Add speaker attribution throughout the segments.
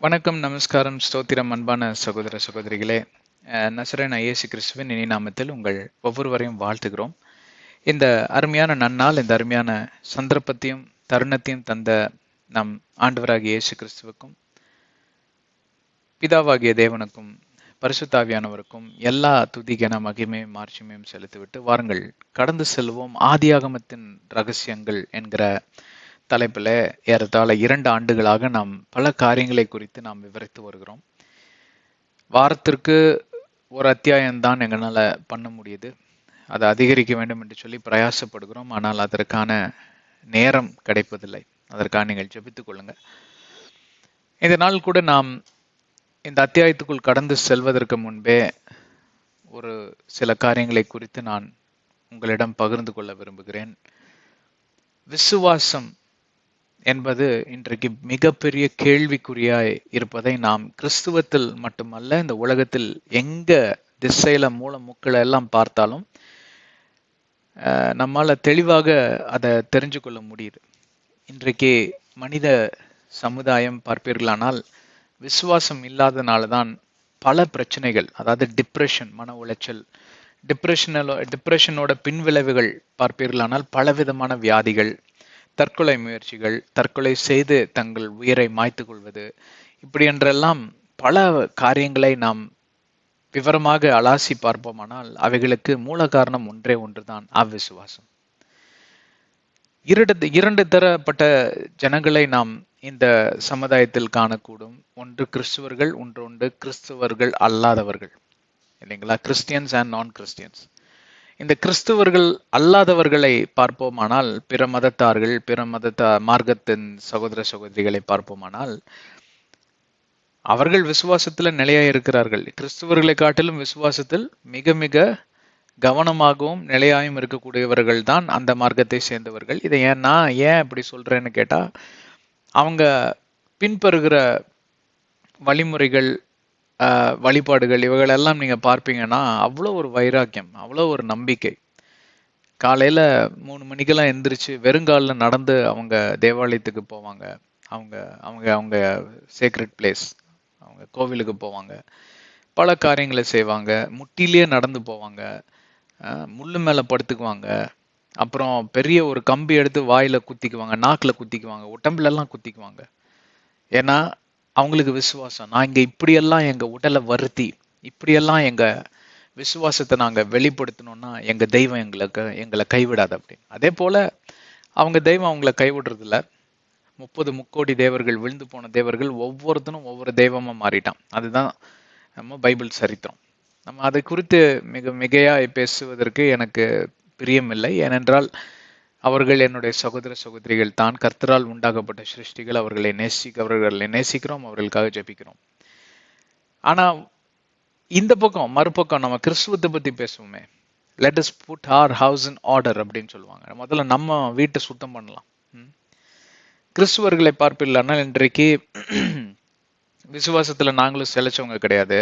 Speaker 1: வணக்கம், நமஸ்காரம், ஸ்தோத்திரம், அன்பான சகோதர சகோதரிகளே. நசரேனா இயேசு கிறிஸ்துவின் இனி நாமத்தில் உங்கள் ஒவ்வொருவரையும் வாழ்த்துகிறோம். இந்த அருமையான நன்னாள், இந்த அருமையான சந்தர்ப்பத்தையும் தருணத்தையும் தந்த நம் ஆண்டவராகிய இயேசு கிறிஸ்துவுக்கும் பிதாவாகிய தேவனுக்கும் பரிசுத்தாவியானவருக்கும் எல்லா துதிகன மகிமையும் மாட்சிமையும் செலுத்திவிட்டு வாருங்கள் கடந்து செல்வோம். ஆதியாகமத்தின் ரகசியங்கள் என்கிற தலைப்பில் ஏறத்தாழ 2 ஆண்டுகளாக நாம் பல காரியங்களை குறித்து நாம் விவரித்து வருகிறோம். வாரத்திற்கு ஒரு அத்தியாயம்தான் எங்களால் பண்ண முடியுது. அதை அதிகரிக்க வேண்டும் என்று சொல்லி பிரயாசப்படுகிறோம். ஆனால் அதற்கான நேரம் கிடைப்பதில்லை. அதற்காக நீங்கள் ஜெபித்துக் கொள்ளுங்க. இந்த நாள் கூட நாம் இந்த அத்தியாயத்துக்குள் கடந்து செல்வதற்கு முன்பே ஒரு சில காரியங்களை குறித்து நான் உங்களிடம் பகிர்ந்து கொள்ள விரும்புகிறேன். விசுவாசம் என்பது இன்றைக்கு மிகப்பெரிய கேள்விக்குறியாய் இருப்பதை நாம் கிறிஸ்துவத்தில் மட்டுமல்ல, இந்த உலகத்தில் எங்க திசையில மூக்களை எல்லாம் பார்த்தாலும் நம்மால தெளிவாக அதை தெரிஞ்சு கொள்ள முடியுது. இன்றைக்கு மனித சமுதாயம் பார்ப்பீர்களானால் விசுவாசம் இல்லாதனால்தான் பல பிரச்சனைகள், அதாவது டிப்ரெஷன், மன உளைச்சல், டிப்ரெஷனோட பின்விளைவுகள் பார்ப்பீர்களானால் பலவிதமான வியாதிகள், தற்கொலை முயற்சிகள், தற்கொலை செய்து தங்கள் உயிரை மாய்த்து கொள்வது, இப்படி என்றெல்லாம் பல காரியங்களை நாம் விவரமாக அலாசி பார்ப்போமானால் அவைகளுக்கு மூல காரணம் ஒன்றே ஒன்றுதான், அவ்விசுவாசம். இரண்டு தரப்பட்ட ஜனங்களை நாம் இந்த சமுதாயத்தில் காணக்கூடும். ஒன்று கிறிஸ்துவர்கள், ஒன்று கிறிஸ்துவர்கள் அல்லாதவர்கள், இல்லைங்களா? கிறிஸ்டியன்ஸ் அண்ட் நான் கிறிஸ்டியன்ஸ். இந்த கிறிஸ்துவர்கள் அல்லாதவர்களை பார்ப்போமானால், பிற மதத்தார்கள், பிற மார்க்கத்தின் சகோதர சகோதரிகளை பார்ப்போமானால் அவர்கள் விசுவாசத்துல நிலையா இருக்கிறார்கள். கிறிஸ்துவர்களை காட்டிலும் விசுவாசத்தில் மிக மிக கவனமாகவும் நிலையாயும் இருக்கக்கூடியவர்கள் தான் அந்த மார்க்கத்தை சேர்ந்தவர்கள். இதை ஏன் அப்படி சொல்றேன்னு கேட்டா, அவங்க பின்பற்றுகிற வழிமுறைகள், வழிபாடுகள், இவைகளெல்லாம் நீங்க பார்ப்பீங்கன்னா அவ்வளோ ஒரு வைராக்கியம், அவ்வளோ ஒரு நம்பிக்கை. காலையில 3 மணிக்கெல்லாம் எந்திரிச்சு வெறுங்காலில் நடந்து அவங்க தேவாலயத்துக்கு போவாங்க. அவங்க அவங்க அவங்க சேக்ரெட் பிளேஸ், அவங்க கோவிலுக்கு போவாங்க. பல காரியங்களை செய்வாங்க. முட்டிலேயே நடந்து போவாங்க. முள்ளு மேல படுத்துக்குவாங்க. அப்புறம் பெரிய ஒரு கம்பி எடுத்து வாயில குத்திக்குவாங்க, நாக்கில் குத்திக்குவாங்க, உடம்புல எல்லாம் குத்திக்குவாங்க. ஏன்னா அவங்களுக்கு விசுவாசம், நான் இங்க இப்படியெல்லாம் எங்க உடலை வருத்தி, இப்படியெல்லாம் எங்க விசுவாசத்தை நாங்க வெளிப்படுத்தணும்னா எங்க தெய்வம் எங்களை கைவிடாது அப்படின்னு. அதே போல அவங்க தெய்வம் அவங்கள கைவிடுறது இல்ல. 30 முக்கோடி தேவர்கள், விழுந்து போன தேவர்கள் ஒவ்வொருத்தனும் ஒவ்வொரு தெய்வமா மாறிட்டான். அதுதான் நம்ம பைபிள் சரித்திரம். நம்ம அதை குறித்து மிகையாய் பேசுவதற்கு எனக்கு பிரியமில்லை. ஏனென்றால் அவர்கள் என்னுடைய சகோதர சகோதரிகள் தான், கர்த்தரால் உண்டாக்கப்பட்ட சிருஷ்டிகள். அவர்களை நேசிக்கிறோம், அவர்களுக்காக ஜெபிக்கிறோம். ஆனா இந்த பக்கம் மறுபக்கம் நம்ம கிறிஸ்துவத்தை பத்தி பேசுவோமே, let us put our house in order அப்படின்னு சொல்லுவாங்க. முதல்ல நம்ம வீட்டை சுத்தம் பண்ணலாம். கிறிஸ்துவர்களை பார்ப்பில்லைன்னா இன்றைக்கு விசுவாசத்துல நாங்களும் செலைச்சவங்க கிடையாது,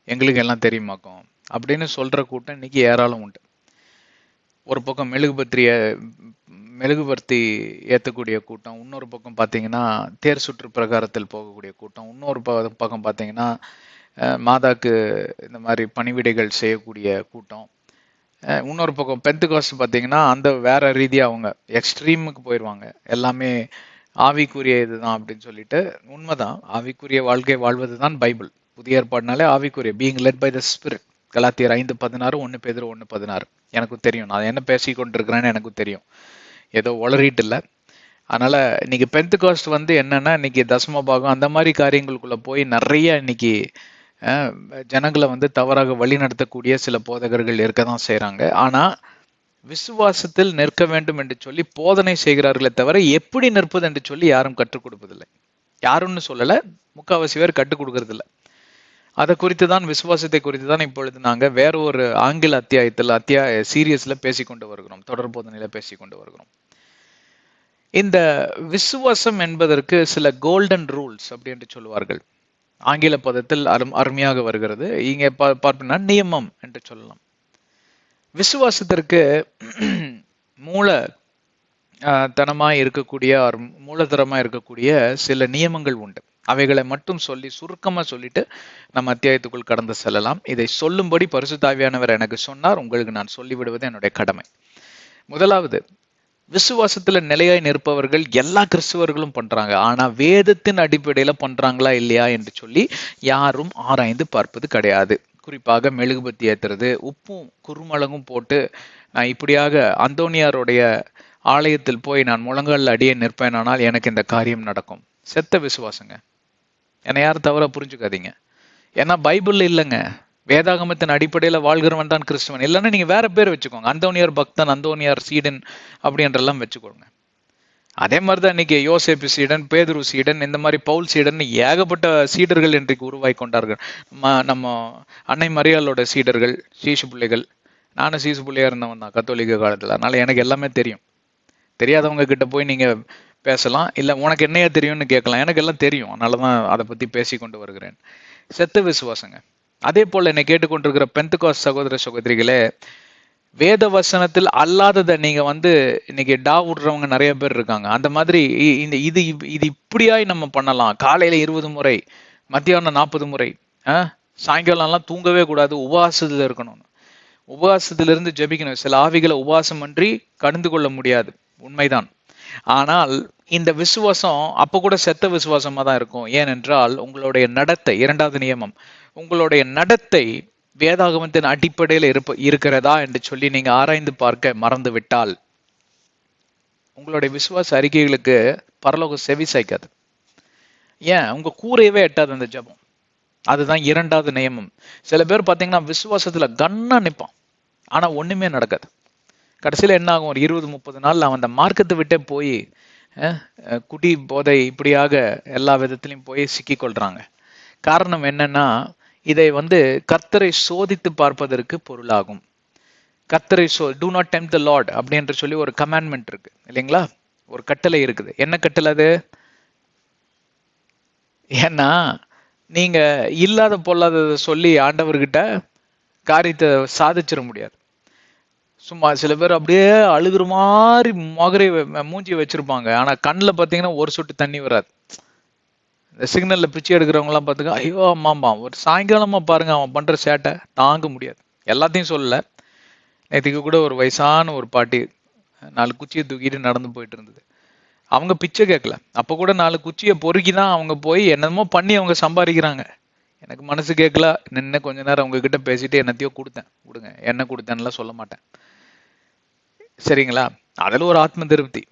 Speaker 1: எங்களுக்கு எல்லாம் தெரியுமாக்கும் அப்படின்னு சொல்ற கூட்டம் இன்னைக்கு ஏராளம் உண்டு. ஒரு பக்கம் மெழுகுபர்த்தி ஏற்றக்கூடிய கூட்டம், இன்னொரு பக்கம் பார்த்தீங்கன்னா தேர் சுற்று பிரகாரத்தில் போகக்கூடிய கூட்டம், இன்னொரு பக்கம் பார்த்தீங்கன்னா மாதாக்கு இந்த மாதிரி பணிவிடைகள் செய்யக்கூடிய கூட்டம், இன்னொரு பக்கம் பெந்தெகோஸ்ட் பார்த்தீங்கன்னா அந்த வேற ரீதியாக அவங்க எக்ஸ்ட்ரீமுக்கு போயிடுவாங்க. எல்லாமே ஆவிக்குரிய இதுதான் அப்படின்னு சொல்லிட்டு. உண்மைதான், ஆவிக்குரிய வாழ்க்கை வாழ்வது தான் பைபிள். புதிய ஏற்பாடுனாலே ஆவிக்குரிய, being led by the spirit. கலாத்தியர் 5:16, 1 பேதுரு 1:16. எனக்கு தெரியும், நான் என்ன பேசி கொண்டிருக்கிறேன்னு எனக்கு தெரியும், ஏதோ உளறிட்டு இல்லை. அதனால இன்னைக்கு பெந்தெகோஸ்ட் என்னன்னா, இன்னைக்கு தசம பாகம் அந்த மாதிரி காரியங்களுக்குள்ள போய் நிறைய இன்னைக்கு ஜனங்களை தவறாக வழி நடத்தக்கூடிய சில போதகர்கள் இருக்கதான் செய்யறாங்க. ஆனா விசுவாசத்தில் நிற்க வேண்டும் என்று சொல்லி போதனை செய்கிறார்களே தவிர எப்படி நிற்பது என்று சொல்லி யாரும் கற்றுக் கொடுப்பதில்லை. யாருன்னு சொல்லல, முக்காவாசி பேர் கற்றுக் கொடுக்கறது இல்லை. அதை குறித்து தான், விசுவாசத்தை குறித்து தான் இப்பொழுது நாங்க வேற ஒரு ஆங்கில சீரியஸ்ல பேசிக்கொண்டு வருகிறோம், தொடர் போதனையில பேசிக்கொண்டு வருகிறோம். இந்த விசுவாசம் என்பதற்கு சில கோல்டன் ரூல்ஸ் அப்படி என்று சொல்லுவார்கள். ஆங்கில பதத்தில் அருமையாக வருகிறது. இங்க பார்ப்போம்னா நியமம் என்று சொல்லலாம். விசுவாசத்திற்கு மூலதனமாய் இருக்கக்கூடிய சில நியமங்கள் உண்டு. அவைகளை மட்டும் சொல்லி சுருக்கமா சொல்லிட்டு நம்ம அத்தியாயத்துக்குள் கடந்து செல்லலாம். இதை சொல்லும்படி பரிசுத்த ஆவியானவர் எனக்கு சொன்னார், உங்களுக்கு நான் சொல்லிவிடுவது என்னுடைய கடமை. முதலாவது, விசுவாசத்துல நிலையாய் நிற்பவர்கள் எல்லா கிறிஸ்துவர்களும் பண்றாங்க. ஆனா வேதத்தின் அடிப்படையில பண்றாங்களா இல்லையா என்று சொல்லி யாரும் ஆராய்ந்து பார்ப்பது கிடையாது. குறிப்பாக மெழுகுபத்தி ஏத்துறது, உப்பும் குறுமிளகும் போட்டு நான் இப்படியாக அந்தோனியாருடைய ஆலயத்தில் போய் நான் முழங்கால் அடியே நிற்பேன், ஆனால் எனக்கு இந்த காரியம் நடக்கும். செத்த விசுவாசங்க. என்னை யாரும் தவறா புரிஞ்சுக்காதீங்க. ஏன்னா பைபிள்ல இல்லைங்க, வேதாகமத்தின் அடிப்படையில வாழ்கிறவன் தான் கிறிஸ்துவன். இல்லைன்னா நீங்க வேற பேர் வச்சுக்கோங்க, அந்தோனியார் பக்தன், அந்தோனியார் சீடன் அப்படின்றெல்லாம் வச்சுக்கோங்க. அதே மாதிரிதான் இன்னைக்கு யோசேப்பு சீடன், பேதுரு சீடன், இந்த மாதிரி பவுல் சீடன், ஏகப்பட்ட சீடர்கள் இன்றைக்கு உருவாக்கி கொண்டார்கள். நம்ம அன்னை மரியாளோட சீடர்கள், சீசு பிள்ளைகள். நானும் சீசு பிள்ளையா இருந்தவன் தான் கத்தோலிக்க காலத்துல, அதனால எனக்கு எல்லாமே தெரியும். தெரியாதவங்க கிட்ட போய் நீங்க பேசலாம், இல்ல உனக்கு என்னையா தெரியும்னு கேட்கலாம். எனக்கு எல்லாம் தெரியும், அதனாலதான் அதை பத்தி பேசி கொண்டு வருகிறேன். செத்த விசுவாசங்க. அதே போல என்னை கேட்டுக்கொண்டிருக்கிற பெந்தெகோஸ்து சகோதர சகோதரிகளே, வேத வசனத்தில் அல்லாததை நீங்க இன்னைக்கு டா விடுறவங்க நிறைய பேர் இருக்காங்க. அந்த மாதிரி இது இப்படியாய் நம்ம பண்ணலாம். காலையில 20 முறை, மத்தியானம் 40 முறை, சாயங்காலம்லாம் தூங்கவே கூடாது, உபவாசத்துல இருக்கணும். உபவாசத்துல இருந்து ஜெபிக்கணும். சில ஆவிகளை உபவாசம் அன்றி கடந்து கொள்ள முடியாது, உண்மைதான். ஆனால் இந்த விசுவாசம் அப்ப கூட செத்த விசுவாசமா தான் இருக்கும். ஏனென்றால் உங்களுடைய நடத்தை, 2வது நியமம், உங்களுடைய நடத்தை வேதாகமத்தின் அடிப்படையில் இருக்கிறதா என்று சொல்லி நீங்க ஆராய்ந்து பார்க்க மறந்து விட்டால் உங்களுடைய விசுவாச அறிக்கைகளுக்கு பரலோகம் செவி சாய்க்காது. ஏன்? உங்க கூரையவே எட்டாது அந்த ஜெபம். அதுதான் 2வது நியமம். சில பேர் பாத்தீங்கன்னா விசுவாசத்துல கண்ணா நிப்பான், ஆனா ஒண்ணுமே நடக்காது. கடைசியில என்ன ஆகும்? ஒரு 20-30 நாள்ல அவன் அந்த மார்க்கத்தை விட்டே போய் குடி போதை இப்படியாக எல்லா விதத்திலையும் போய் சிக்கி கொள்றாங்க. காரணம் என்னன்னா, இதை கர்த்தரை சோதித்து பார்ப்பதற்கு பொருளாகும். கர்த்தரை do not tempt the lord அப்படின்ற சொல்லி ஒரு கமாண்ட்மெண்ட் இருக்கு இல்லைங்களா? ஒரு கட்டளை இருக்குது. என்ன கட்டளை அது? ஏன்னா நீங்க இல்லாத பொல்லாததை சொல்லி ஆண்டவர்கிட்ட காரியத்தை சாதிச்சிட முடியாது. சும்மா சில பேர் அப்படியே அழுகுற மாதிரி மொகரை மூஞ்சி வச்சிருப்பாங்க, ஆனா கண்ணில் பார்த்தீங்கன்னா ஒரு சொட்டு தண்ணி வராது. இந்த சிக்னல்ல பிச்சை எடுக்கிறவங்க எல்லாம் பார்த்துக்க, ஐயோ அம்மாமா, ஒரு சாயங்காலமா பாருங்க அவன் பண்ற சேட்டை தாங்க முடியாது. எல்லாத்தையும் சொல்லல. நேற்றுக்கு கூட ஒரு வயசான ஒரு பாட்டி 4 குச்சியை தூக்கிட்டு நடந்து போயிட்டு இருந்தது. அவங்க பிச்சை கேட்கல, அப்ப கூட 4 குச்சியை பொறுக்கிதான் அவங்க போய் என்னமோ பண்ணி அவங்க சம்பாதிக்கிறாங்க. எனக்கு மனசு கேட்கல, நின்று கொஞ்ச நேரம் அவங்க கிட்ட பேசிட்டு என்னத்தையோ கொடுத்தேன். விடுங்க, என்ன கொடுத்தேன்னுலாம் சொல்ல மாட்டேன், சரிங்களா? அதுல ஒரு ஆத்ம திருப்தி.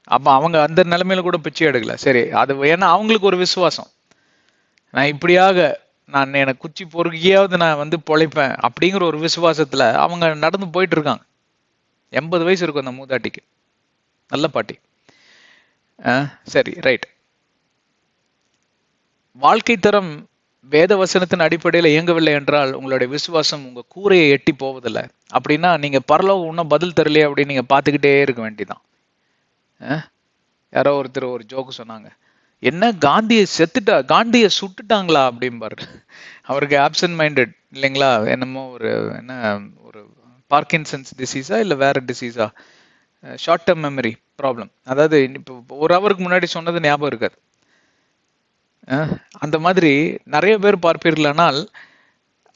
Speaker 1: அப்ப அவங்க அந்த நிலைமையில கூட பிச்சை எடுக்கல. சரி, அது ஏன்னா அவங்களுக்கு ஒரு விசுவாசம், நான் இப்படியாக எனக்கு குச்சி பொறுக்கியாவது நான் பொழைப்பேன் அப்படிங்கிற ஒரு விசுவாசத்துல அவங்க நடந்து போயிட்டு இருக்காங்க. 80 வயசு இருக்கும் அந்த மூதாட்டிக்கு, நல்ல பாட்டி. சரி, ரைட். வாழ்க்கை தரம் வேத வசனத்தின் அடிப்படையில் இயங்கவில்லை என்றால் உங்களுடைய விசுவாசம் உங்க கூரையை எட்டி போவதில்லை. அப்படின்னா நீங்க பரலோகம் இன்னும் பதில் தரலையே அப்படின்னு நீங்க பார்த்துக்கிட்டே இருக்க வேண்டியதான். யாரோ ஒருத்தர் ஒரு ஜோக்கு சொன்னாங்க, என்ன காந்தியை சுட்டுட்டாங்களா அப்படிம்பாரு. அவருக்கு ஆப்சன்ட் மைண்டட் இல்லைங்களா? என்னமோ ஒரு பார்க்கின்சன்ஸ் டிசீஸா இல்லை வேற டிசீஸா, ஷார்ட் டேர்ம் மெமரி ப்ராப்ளம். அதாவது இப்போ ஒரு ஹவருக்கு முன்னாடி சொன்னது ஞாபகம் இருக்காது. அந்த மாதிரி நிறைய பேர் பார்ப்பீர்களானால்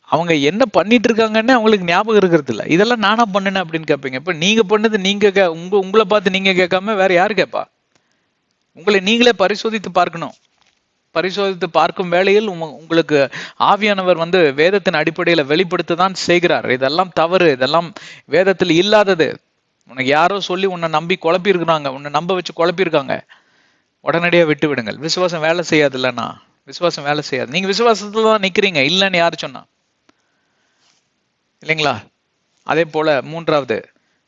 Speaker 1: அவங்க என்ன பண்ணிட்டு இருக்காங்கன்னு அவங்களுக்கு ஞாபகம் இருக்கிறது இல்லை. இதெல்லாம் நானா பண்ணேன் அப்படின்னு கேட்பீங்க. இப்ப நீங்க பண்ணது உங்களை பார்த்து நீங்க கேட்காம வேற யாரு கேட்பா? உங்களை நீங்களே பரிசோதித்து பார்க்கணும். பரிசோதித்து பார்க்கும் வேளையில் உங்களுக்கு ஆவியானவர் வேதத்தின் அடிப்படையில வெளிப்படுத்ததான் செய்கிறார். இதெல்லாம் தவறு, இதெல்லாம் வேதத்தில் இல்லாதது, உனக்கு யாரோ சொல்லி உன்னை நம்பி குழப்பி இருக்கிறாங்க, உன்னை நம்ப வச்சு குழப்பியிருக்காங்க, உடனடியா விட்டு விடுங்கள். விசுவாசம் வேலை செய்யாது. இல்லைன்னா விசுவாசம் வேலை செய்யாது. நீங்க விசுவாசத்துல தான் நிக்கிறீங்க, இல்லைன்னு யாரு சொன்னா? இல்லைங்களா? அதே போல 3வது,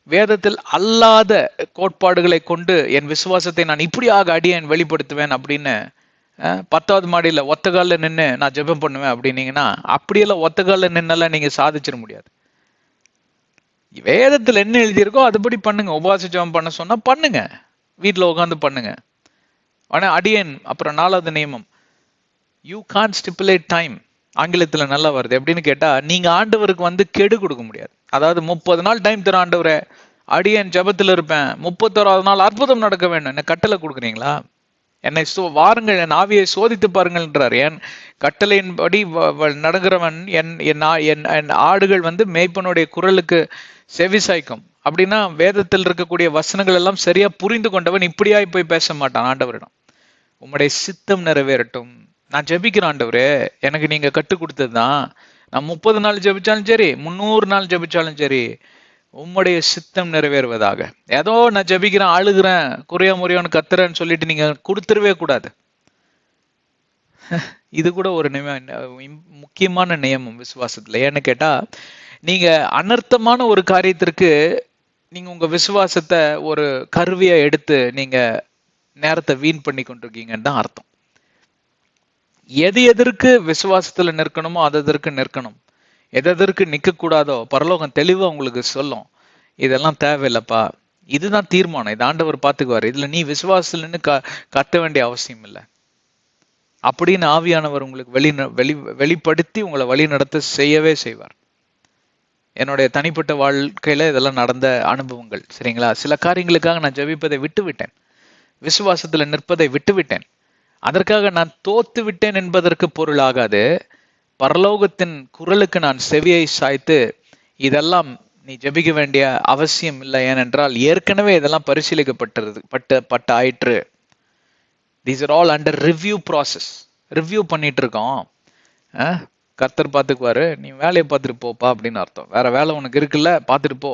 Speaker 1: வேதத்தில் அல்லாத கோட்பாடுகளை கொண்டு என் விசுவாசத்தை நான் இப்படியாக அடியேன் வெளிப்படுத்துவேன் அப்படின்னு 10வது மாடியில ஒத்த கால்ல நின்று நான் ஜெபம் பண்ணுவேன் அப்படின்னீங்கன்னா, அப்படியெல்லாம் ஒத்த கால்ல நின்னெல்லாம் நீங்க சாதிச்சிட முடியாது. வேதத்துல என்ன எழுதியிருக்கோ அதுபடி பண்ணுங்க. உபவாச ஜெபம் பண்ண சொன்னா பண்ணுங்க, வீட்டுல உட்காந்து பண்ணுங்க. ஆனா அடியேன், அப்புறம் 4வது நியமம், யூ கான்ட் ஸ்டிப்புலேட் டைம். ஆங்கிலத்துல நல்லா வருது. எப்படின்னு கேட்டா, நீங்க ஆண்டவருக்கு கெடு கொடுக்க முடியாது. அதாவது 30 நாள் டைம் தர ஆண்டவரே, அடியேன் ஜெபத்துல இருப்பேன், 31வது நாள் அற்புதம் நடக்க வேண்டும், என்ன கட்டளை கொடுக்குறீங்களா? என்னை வாருங்கள், என் ஆவியை சோதித்து பாருங்கள்ன்றார். என் கட்டளையின்படி நடக்கிறவன் என் ஆடுகள் வந்து மேய்ப்பனுடைய குரலுக்கு செவி சாய்க்கும். அப்படின்னா வேதத்தில் இருக்கக்கூடிய வசனங்கள் எல்லாம் சரியா புரிந்து கொண்டவன் இப்படியாய் போய் பேச மாட்டான். ஆண்டவரிடம் உம்முடைய சித்தம் நிறைவேறட்டும், நான் ஜெபிக்கிறேன் ஆண்டவரே, எனக்கு நீங்க கற்றுக் கொடுத்ததுதான், நான் 30 நாள் ஜெபிச்சாலும் சரி, 300 நாள் ஜெபிச்சாலும் சரி, உம்முடைய சித்தம் நிறைவேறுவதாக. ஏதோ நான் ஜெபிக்கிறேன், அழுகிறேன், குறையா முறையான்னு கத்துறேன்னு சொல்லிட்டு நீங்க கொடுத்துடவே கூடாது. இது கூட ஒரு முக்கியமான நியமம் விசுவாசத்துல. ஏன்னு கேட்டா, நீங்க அனர்த்தமான ஒரு காரியத்திற்கு நீங்க உங்க விசுவாசத்தை ஒரு கருவியா எடுத்து நீங்க நேரத்தை வீண் பண்ணி கொண்டிருக்கீங்கன்னு தான் அர்த்தம். எது எதற்கு விசுவாசத்துல நிற்கணுமோ அதற்கு நிற்கணும், எதற்கு நிக்க கூடாதோ பரலோகம் தெளிவா உங்களுக்கு சொல்லும், இதெல்லாம் தேவையில்லப்பா, இதுதான் தீர்மானம், இது ஆண்டவர் பாத்துக்குவாரு, இதுல நீ விசுவாசத்துல நின்று கத்த வேண்டிய அவசியம் இல்லை அப்படின்னு ஆவியானவர் உங்களுக்கு வெளிப்படுத்தி உங்களை வழி நடத்த செய்யவே செய்வார். என்னுடைய தனிப்பட்ட வாழ்க்கையில இதெல்லாம் நடந்த அனுபவங்கள். சரிங்களா? சில காரியங்களுக்காக நான் ஜெபிப்பதை விட்டு விட்டேன், விசுவாசத்துல நிற்பதை விட்டு விட்டேன். அதற்காக நான் தோத்து விட்டேன் என்பதற்கு பொருள் ஆகாது. பரலோகத்தின் குரலுக்கு நான் செவியை சாய்த்து இதெல்லாம் நீ ஜெபிக்க வேண்டிய அவசியம் இல்லை, ஏனென்றால் ஏற்கனவே இதெல்லாம் பரிசீலிக்கப்பட்டது ஆயிற்று. These are all under review process. Review பண்ணிட்டு இருக்கோம். கர்த்தர் பார்த்துக்குவாரு, நீ வேலையை பார்த்துட்டு போப்பா அப்படின்னு அர்த்தம். வேற வேலை உனக்கு இருக்குல்ல, பார்த்துட்டு போ.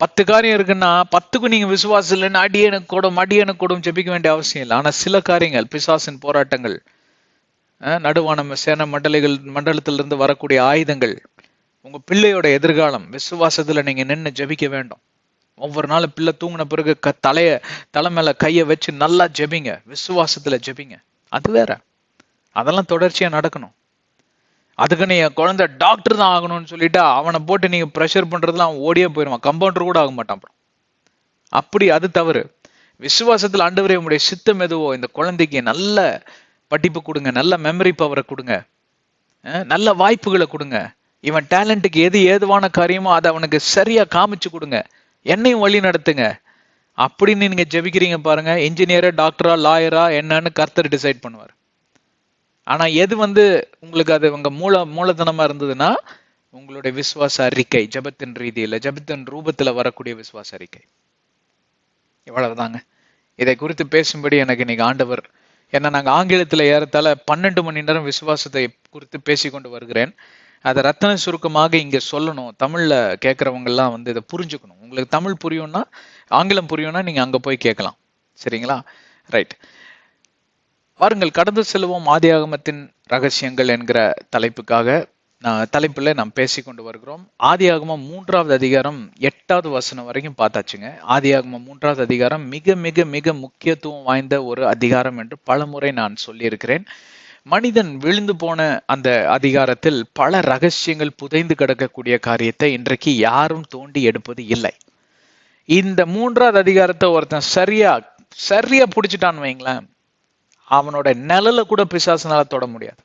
Speaker 1: 10 காரியம் இருக்குன்னா 10க்கும் நீங்க விசுவாசம் இல்லைன்னு அடியனுக்கு கூடும் ஜெபிக்க வேண்டிய அவசியம் இல்லை. ஆனா சில காரியங்கள், பிசாசின் போராட்டங்கள், நடுவான சேன மண்டலத்திலிருந்து வரக்கூடிய ஆயுதங்கள், உங்க பிள்ளையோட எதிர்காலம், விசுவாசத்துல நீங்க நின்று ஜெபிக்க வேண்டும். ஒவ்வொரு நாளும் பிள்ளை தூங்கின பிறகு தலை மேல கைய வச்சு நல்லா ஜெபிங்க, விசுவாசத்துல ஜெபிங்க. அது வேற, அதெல்லாம் தொடர்ச்சியா நடக்கணும். அதுக்கு நீ குழந்தை டாக்டர் தான் ஆகணும்னு சொல்லிட்டு அவனை போட்டு நீங்க ப்ரெஷர் பண்றதுல அவன் ஓடியே போயிடுவான், கம்பவுண்டர் கூட ஆக மாட்டான். அப்படி அது தவறு. விசுவாசத்துல ஆண்டவரே உங்களுடைய சித்தம் எதுவோ, இந்த குழந்தைக்கு நல்ல படிப்பு கொடுங்க, நல்ல மெமரி பவரை கொடுங்க, நல்ல வாய்ப்புகளை கொடுங்க, இவன் டேலண்ட்டுக்கு எது ஏதுவான காரியமோ அதை அவனுக்கு சரியா காமிச்சு கொடுங்க, என்னையும் வழி நடத்துங்க அப்படின்னு நீங்க ஜெபிக்கிறீங்க பாருங்க. இன்ஜினியரா, டாக்டரா, லாயரா என்னன்னு கர்த்தர் டிசைட் பண்ணுவார். ஆனா எது உங்களுக்கு அது உங்க மூலதனமா இருந்ததுன்னா உங்களுடைய விசுவாச அறிக்கை, ஜெபத்தின் ரீதியில, ஜெபத்தின் ரூபத்துல வரக்கூடிய விசுவாச அறிக்கை. இவ்வளவுதாங்க. இதை குறித்து பேசும்படி எனக்கு இன்னைக்கு ஆண்டவர், ஏன்னா நாங்க ஆங்கிலத்துல ஏறத்தாழ 12 மணி நேரம் விசுவாசத்தை குறித்து பேசிக்கொண்டு வருகிறேன். அதை ரத்தன சுருக்கமாக இங்க சொல்லணும். தமிழ்ல கேட்கறவங்க எல்லாம் இதை புரிஞ்சுக்கணும். உங்களுக்கு தமிழ் புரியும்னா, ஆங்கிலம் புரியும்னா நீங்க அங்க போய் கேட்கலாம். சரிங்களா? ரைட். வாருங்கள் கடந்து செல்வோம். ஆதியாகமத்தின் ரகசியங்கள் என்கிற தலைப்புல நாம் பேசிக்கொண்டு வருகிறோம். ஆதியாகமம் 3வது அதிகாரம் 8வது வசனம் வரைக்கும் பார்த்தாச்சுங்க. ஆதியாகமம் 3வது அதிகாரம் மிக மிக மிக முக்கியத்துவம் வாய்ந்த ஒரு அதிகாரம் என்று பலமுறை நான் சொல்லியிருக்கிறேன். மனிதன் விழுந்து போன அந்த அதிகாரத்தில் பல ரகசியங்கள் புதைந்து கிடக்கக்கூடிய காரியத்தை இன்றைக்கு யாரும் தோண்டி எடுப்பது இல்லை. இந்த 3வது அதிகாரத்தை ஒருத்தன் சரியா புடிச்சிட்டான்னு வைங்களேன், அவனோட நிழல கூட பிசாசுனால தொட முடியாது.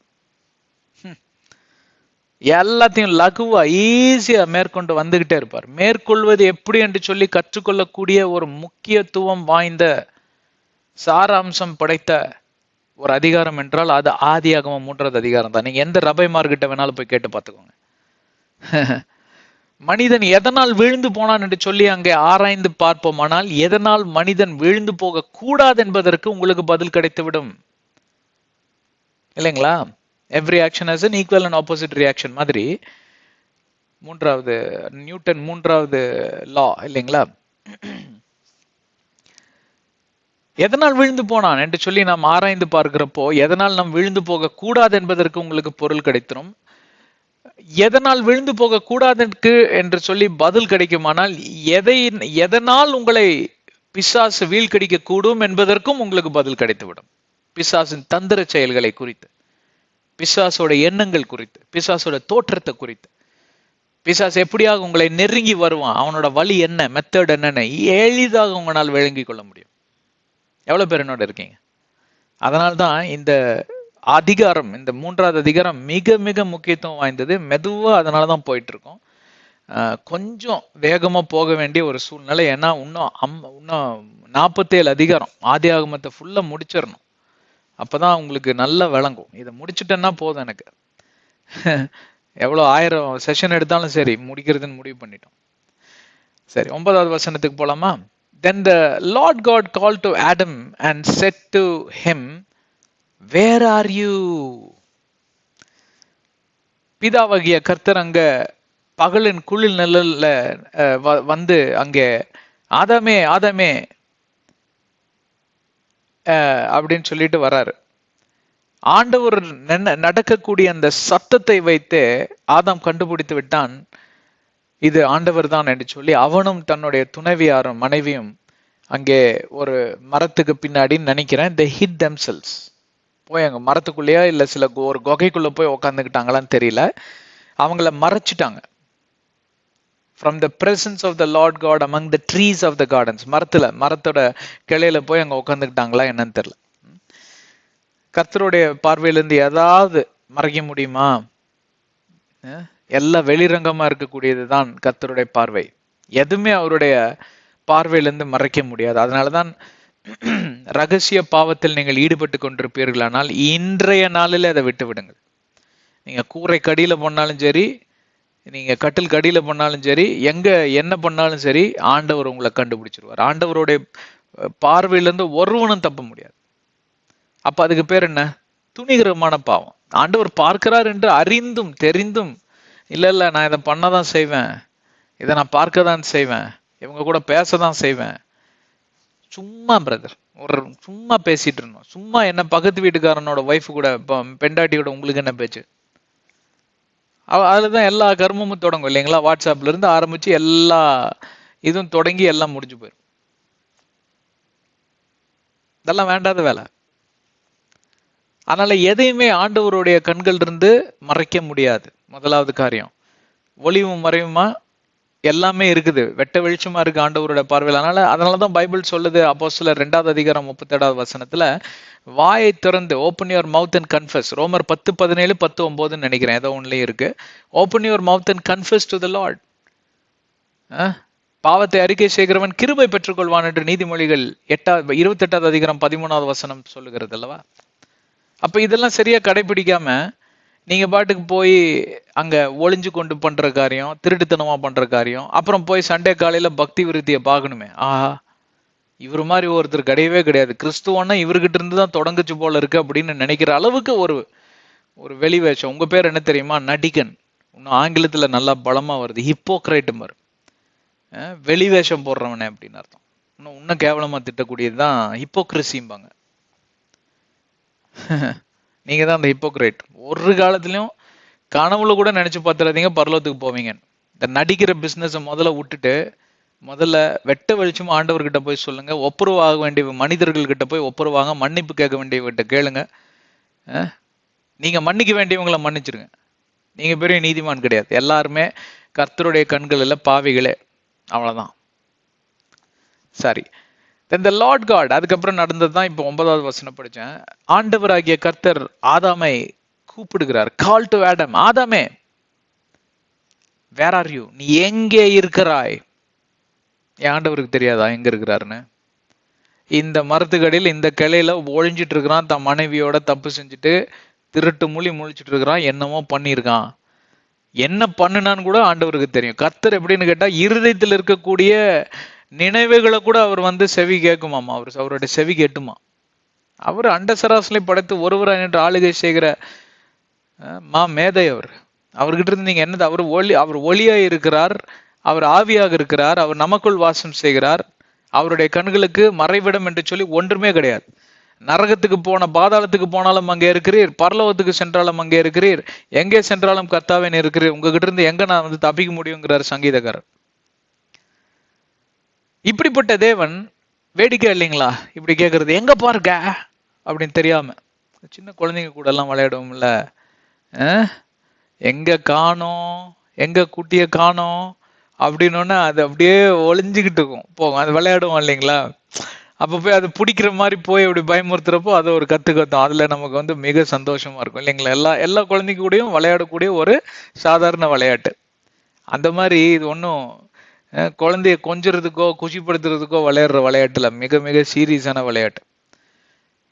Speaker 1: எல்லாத்தையும் லகுவா ஈஸியா மேற்கொண்டு வந்துகிட்டே இருப்பார். மேற்கொள்வது எப்படி என்று சொல்லி கற்றுக்கொள்ளக்கூடிய ஒரு முக்கியத்துவம் வாய்ந்த சாராம்சம் படைத்த ஒரு அதிகாரம் என்றால் அது ஆதியாகமம் 3வது அதிகாரம் தான். நீங்க எந்த ரபைமார்கிட்ட வேணாலும் போய் கேட்டு பார்த்துக்கோங்க. மனிதன் எதனால் விழுந்து போனான் என்று சொல்லி அங்கே ஆராய்ந்து பார்ப்போமானால், எதனால் மனிதன் விழுந்து போக கூடாது என்பதற்கு உங்களுக்கு பதில் கிடைத்துவிடும். இல்லைங்களா? Every action has an equal and opposite reaction மாதிரி நியூட்டன் 3வது லா இல்லைங்களா? எதனால் விழுந்து போனான் என்று சொல்லி நாம் ஆராய்ந்து பார்க்கிறப்போ, எதனால் நாம் விழுந்து போக கூடாது என்பதற்கு உங்களுக்கு பொருள் கிடைத்திடும். எதனால் விழுந்து போக கூடாதற்கு என்று சொல்லி பதில் கிடைக்குமானால், எதனால் உங்களை பிசாசு வீழ்கடிக்க கூடும் என்பதற்கும் உங்களுக்கு பதில் கிடைத்துவிடும். பிசாசின் தந்திர செயல்களை குறித்து, பிசாசோட எண்ணங்கள் குறித்து, பிசாசோட தோற்றத்தை குறித்து, பிசாசு எப்படியாக உங்களை நெருங்கி வருவான், அவனோட வழி என்ன, மெத்தட் என்னன்னு எளிதாக உங்களால் விளங்கி கொள்ள முடியும். எவ்வளவு பேர் என்னோட இருக்கீங்க? அதனால்தான் இந்த அதிகாரம், இந்த 3வது அதிகாரம் மிக மிக முக்கியத்துவம் வாய்ந்தது. மெதுவா அதனாலதான் போயிட்டு இருக்கோம். கொஞ்சம் வேகமா போக வேண்டிய ஒரு சூழ்நிலை. ஏன்னா இன்னும் 47 அதிகாரம் ஆதி ஆகமத்தை ஃபுல்லா முடிச்சிடணும். அப்பதான் உங்களுக்கு நல்லா விளங்கும். இதை முடிச்சுட்டேன்னா போதும் எனக்கு. எவ்வளவு 1000 செஷன் எடுத்தாலும் சரி, முடிக்கிறதுன்னு முடிவு பண்ணிட்டோம். சரி, 9வது வசனத்துக்கு போலாமா? Then the Lord God called to Adam and said to him, Where are you? பிதாவாகிய கர்த்தர் அங்க பகலின் குளிர் நிழல்ல வந்து அங்கே ஆதாமே ஆதாமே அப்படின்னு சொல்லிட்டு வர்றாரு. ஆண்டவர் நடக்கக்கூடிய அந்த சத்தத்தை வைத்து ஆதாம் கண்டுபிடித்து விட்டான், இது ஆண்டவர் தான் என்று சொல்லி. அவனும் தன்னுடைய துணைவியாரும் மனைவியும் அங்கே ஒரு மரத்துக்கு பின்னாடி நினைக்கிறேன், they hid themselves. போய் அங்க மரத்துக்குள்ளேயா இல்ல ஒரு குகைக்குள்ள போய் உக்காந்துக்கிட்டாங்களான்னு தெரியல, அவங்கள மறைச்சிட்டாங்க. From the presence of the Lord God among the trees of the gardens. மரத்தோட கிளையில போய் அங்க உட்காந்துக்கிட்டாங்களா என்னன்னு தெரியல. கர்த்தருடைய பார்வையிலிருந்து ஏதாவது மறைக்க முடியுமா? எல்லாம் வெளிரங்கமா இருக்கக்கூடியதுதான் கர்த்தருடைய பார்வை. எதுவுமே அவருடைய பார்வையிலிருந்து மறைக்க முடியாது. அதனாலதான் ரகசிய பாவத்தில் நீங்கள் ஈடுபட்டு கொண்டிருப்பீர்களானால் இன்றைய நாளில் அதை விட்டு விடுங்கள். நீங்க கூரை கடியில பண்ணாலும் சரி, நீங்க கட்டில் கடியில பண்ணாலும் சரி, எங்க என்ன பண்ணாலும் சரி, ஆண்டவர் உங்களை கண்டுபிடிச்சிருவார். ஆண்டவருடைய பார்வையிலிருந்து ஒருவனும் தப்ப முடியாது. அப்ப அதுக்கு பேர் என்ன? துணிகரமான பாவம். ஆண்டவர் பார்க்கிறார் என்று அறிந்தும் தெரிந்தும் இல்ல நான் இதை பண்ணதான் செய்வேன், இதை நான் பார்க்க தான் செய்வேன், இவங்க கூட பேசதான் செய்வேன், சும்மா பிரதர் சும்மா பேசிட்டு இருந்தோம், சும்மா என்ன பக்கத்து வீட்டுக்காரனோட ஒய்ஃப் கூட பெண்டாட்டியோட உங்களுக்கு என்ன பேச்சு, அதுலதான் எல்லா கர்மமும் தொடங்கும் இல்லைங்களா? வாட்ஸ்அப்ல இருந்து ஆரம்பிச்சு எல்லா இதுவும் தொடங்கி எல்லாம் முடிஞ்சு போயிடும். இதெல்லாம் வேண்டாத வேலை. அதனால எதையுமே ஆண்டவருடைய கண்கள் இருந்து மறைக்க முடியாது. முதலாவது காரியம், ஒளிவும் மறைவுமா எல்லாமே இருக்குது, வெட்ட வெளிச்சமா இருக்கு ஆண்டவருடைய பார்வையில். அதனாலதான் பைபிள் சொல்லுது, அப்போஸ்தலர் 2வது அதிகாரம் 37வது வசனத்துல, வாயை திறந்து open your mouth and confuse. ரோமர் 10:17 10:9 நினைக்கிறேன், ஏதோ ஒன்னுலயும் இருக்கு. Open your mouth and confuse to the Lord. பாவத்தை அறிக்கை செய்கிறவன் கிருபை பெற்றுக்கொள்வான் என்று நீதிமொழிகள் 28வது அதிகாரம் 13வது வசனம் சொல்லுகிறது அல்லவா? அப்ப இதெல்லாம் சரியா கடைபிடிக்காம நீங்க பாட்டுக்கு போய் அங்க ஒளிஞ்சு கொண்டு பண்ற காரியம், திருட்டுத்தனமா பண்ற காரியம், அப்புறம் போய் சண்டே காலையில பக்தி விருத்தியை பார்க்கணுமே, ஆஹா இவர் மாதிரி ஒருத்தர் கிடையவே கிடையாது, கிறிஸ்துவன்னா இவர்கிட்ட இருந்து தான் தொடங்குச்சு போல இருக்கு அப்படின்னு நினைக்கிற அளவுக்கு ஒரு வெளி வேஷம். உங்க பேர் என்ன தெரியுமா? நடிகன். இன்னும் ஆங்கிலத்துல நல்லா பலமா வருது, ஹிப்போக்ரைட் மாதிரி. வெளி வேஷம் போடுறவனே அப்படின்னு அர்த்தம். இன்னும் கேவலமா திட்டக்கூடியதுதான் ஹிப்போக்ரஸிம்பாங்க. நீங்க தான் அந்த ஹிப்போக்ரைட். ஒரு காலத்திலயும் கனவுல கூட நினைச்சு பார்த்துறாதீங்க பரலோகத்துக்கு போவீங்க. இந்த நடிக்கிற பிசினஸ் முதல்ல விட்டுட்டு, முதல்ல வெட்ட வெளிச்சமா ஆண்டவர்கிட்ட போய் சொல்லுங்க. ஒப்புரவாக வேண்டிய மனிதர்கள் கிட்ட போய் ஒப்புரவாங்க. மன்னிப்பு கேட்க வேண்டியவர்கிட்ட கேளுங்க. நீங்க மன்னிக்க வேண்டியவங்களை மன்னிச்சிருங்க. நீங்க பெரிய நீதிமான் கிடையாது. எல்லாருமே கர்த்தருடைய கண்களில் பாவிகளே, அவ்வளவுதான். சரி, Then the Lord God, அதுக்கப்புறம் நடந்ததுதான் இப்போ 9வது வசனம் படிச்சேன். ஆண்டவராகிய கர்த்தர் ஆதாமை கூப்பிடுகிறார். கால் டு ஆடம், ஆதாமே வேர் ஆர் யூ, நீ எங்கே இருக்கிறாய்? என் ஆண்டவருக்கு தெரியாதா எங்க இருக்கிறாருன்னு? இந்த மரத்துக்கடியில் இந்த கிளையில ஒழிஞ்சிட்டு இருக்கிறான், தன் மனைவியோட தப்பு செஞ்சுட்டு திருட்டு மொழி முழிச்சிட்டு இருக்கிறான், என்னமோ பண்ணியிருக்கான். என்ன பண்ணுனான்னு கூட ஆண்டவருக்கு தெரியும். கர்த்தர் எப்படின்னு கேட்டா, இருதயத்தில் இருக்கக்கூடிய நினைவுகளை கூட அவர் செவி கேட்குமாமா, அவருடைய செவி கேட்டுமா. அவர் அண்டசராசனை படைத்து ஒருவராய் என்று ஆளுகை செய்கிற மேதை அவர். அவர்கிட்ட இருந்து நீங்க என்னது? அவர் ஒளியாய் இருக்கிறார், அவர் ஆவியாக இருக்கிறார், அவர் நமக்குள் வாசம் செய்கிறார். அவருடைய கண்களுக்கு மறைவிடம் என்று சொல்லி ஒன்றுமே கிடையாது. நரகத்துக்கு போன பாதாளத்துக்கு போனாலும் அங்கே இருக்கிறீர், பரலோகத்துக்கு சென்றாலும் அங்கே இருக்கிறீர், எங்கே சென்றாலும் கர்த்தாவே இருக்கிறீர், உங்ககிட்ட இருந்து எங்க நான் தப்பிக்க முடியுங்கிறார் சங்கீதக்காரர். இப்படிப்பட்ட தேவன் வேடிக்கை இல்லைங்களா இப்படி கேட்கறது? எங்க பாருங்க அப்படின்னு தெரியாம சின்ன குழந்தைங்க கூட எல்லாம் விளையாடுவோம்ல, எங்க காணோம், எங்க குட்டிய காணோம் அப்படின்னு அது அப்படியே ஒளிஞ்சுக்கிட்டு இருக்கும், போகும், அது விளையாடுவோம் இல்லைங்களா? அப்ப போய் அது பிடிக்கிற மாதிரி போய் அப்படி பயமுறுத்துறப்போ அதை ஒரு கத்துக்கத்தோம். அதுல நமக்கு மிக சந்தோஷமா இருக்கும் இல்லைங்களா? எல்லா குழந்தைங்க கூடயும் விளையாடக்கூடிய ஒரு சாதாரண விளையாட்டு. அந்த மாதிரி இது ஒன்றும் குழந்தைய கொஞ்சறதுக்கோ குஷிப்படுத்துறதுக்கோ விளையாடுற விளையாட்டுல மிக மிக சீரியஸான விளையாட்டு.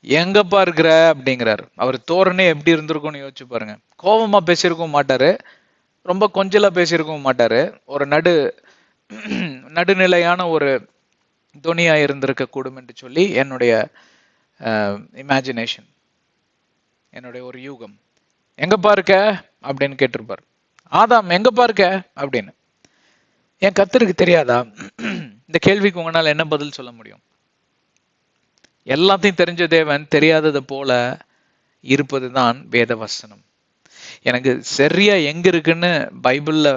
Speaker 1: எங்கப்பா இருக்கிற அப்படிங்கிறாரு. அவர் தோரணே எப்படி இருந்திருக்கும்னு யோசிச்சு பாருங்க. கோபமா பேசியிருக்கவும் மாட்டாரு, ரொம்ப கொஞ்சலா பேசியிருக்கவும் மாட்டாரு. ஒரு நடுநிலையான ஒரு துணியா இருந்திருக்க கூடும் என்று சொல்லி என்னுடைய இமேஜினேஷன், என்னுடைய ஒரு யூகம். எங்கப்பா இருக்க அப்படின்னு கேட்டிருப்பார். ஆதாம் எங்கப்பா இருக்க அப்படின்னு. என் கர்த்தருக்கு தெரியாதா? இந்த கேள்விக்கு உங்களால என்ன பதில் சொல்ல முடியும்? எல்லாத்தையும் தெரிஞ்ச தேவன் தெரியாதது போல இருப்பதுதான் வேத வசனம். எனக்கு சரியா எங்க இருக்குன்னு பைபிள்ல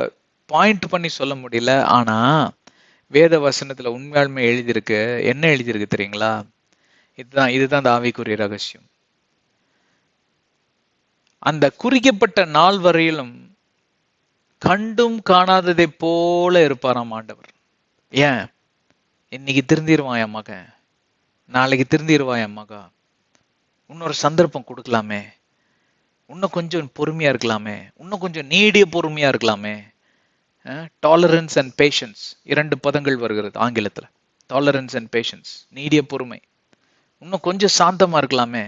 Speaker 1: பாயிண்ட் பண்ணி சொல்ல முடியல. ஆனா வேத வசனத்துல உண்மையாலுமே எழுதியிருக்கு. என்ன எழுதியிருக்கு தெரியுங்களா? இதுதான் அந்த ஆவிக்குரிய ரகசியம். அந்த குறிக்கப்பட்ட நாள் வரையிலும் கண்டும் காணாததை போல இருப்பாராம் ஆண்டவர். ஏன்? இன்னைக்கு திருந்திருவான் என் மகன், நாளைக்கு திருந்திருவான் என் மகா, இன்னொரு சந்தர்ப்பம் கொடுக்கலாமே, இன்னும் கொஞ்சம் பொறுமையா இருக்கலாமே, இன்னும் கொஞ்சம் நீடிய பொறுமையா இருக்கலாமே. டாலரன்ஸ் அண்ட் பேஷன்ஸ், 2 பதங்கள் வருகிறது ஆங்கிலத்துல. டாலரன்ஸ் அண்ட் பேஷன்ஸ், நீடிய பொறுமை. இன்னும் கொஞ்சம் சாந்தமா இருக்கலாமே,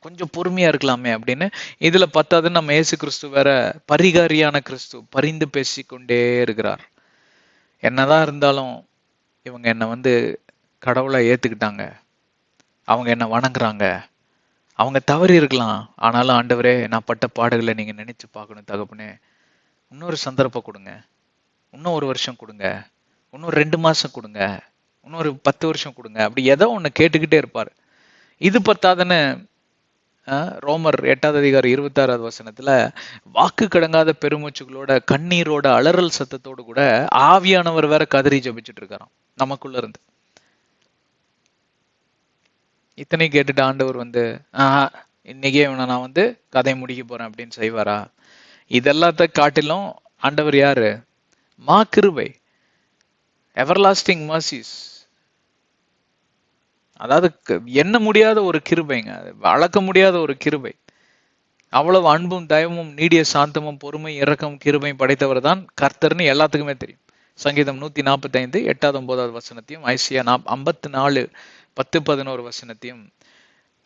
Speaker 1: கொஞ்சம் பொறுமையா இருக்கலாமே அப்படின்னு. இதுல பத்தாவது நம்ம இயேசு கிறிஸ்து வேற பரிகாரியான கிறிஸ்து, பரிந்து பேசிக்கொண்டே இருக்கிறார். என்னதான் இருந்தாலும் இவங்க என்னை கடவுளை ஏத்துக்கிட்டாங்க, அவங்க என்ன வணங்குறாங்க, அவங்க தவறி இருக்கலாம், ஆனாலும் ஆண்டவரே நான் பட்ட பாடுகளை நீங்க நினைச்சு பார்க்கணும் தகப்பனே, இன்னொரு சந்தர்ப்பம் கொடுங்க, இன்னும் 1 வருஷம் கொடுங்க, இன்னொரு 2 மாசம் கொடுங்க, இன்னொரு 10 வருஷம் கொடுங்க, அப்படி ஏதோ ஒண்ணு கேட்டுக்கிட்டே இருப்பாரு. இது பத்தாதுன்னு ரோமர் 8வது அதிகாரம் 26வது வசனத்துல வாக்கு கடங்காத பெருமூச்சுகளோட கண்ணீரோட அலறல் சத்தத்தோடு கூட ஆவியானவர் வேற கதறி ஜபிச்சுட்டு இருக்காராம் நமக்குள்ள இருந்து. இத்தனை கேட்டுட்டு ஆண்டவர் இன்னைக்கே நான் கதை முடிக்க போறேன் அப்படின்னு செய்வாரா? இதெல்லாத்த காட்டிலும் ஆண்டவர் யாரு? மா கிருபை, எவர்லாஸ்டிங் மர்சிஸ். அதாவது எண்ண முடியாத ஒரு கிருபைங்க, அளக்க முடியாத ஒரு கிருபை. அவ்வளவு அன்பும் தயவும் நீடிய சாந்தமும் பொறுமை இரக்கம் கிருபையும் படைத்தவர் தான் கர்த்தர்னு எல்லாத்துக்குமே தெரியும். சங்கீதம் 145 8வது 9வது வசனத்தையும், ஐசியா 54 10 11 வசனத்தையும்,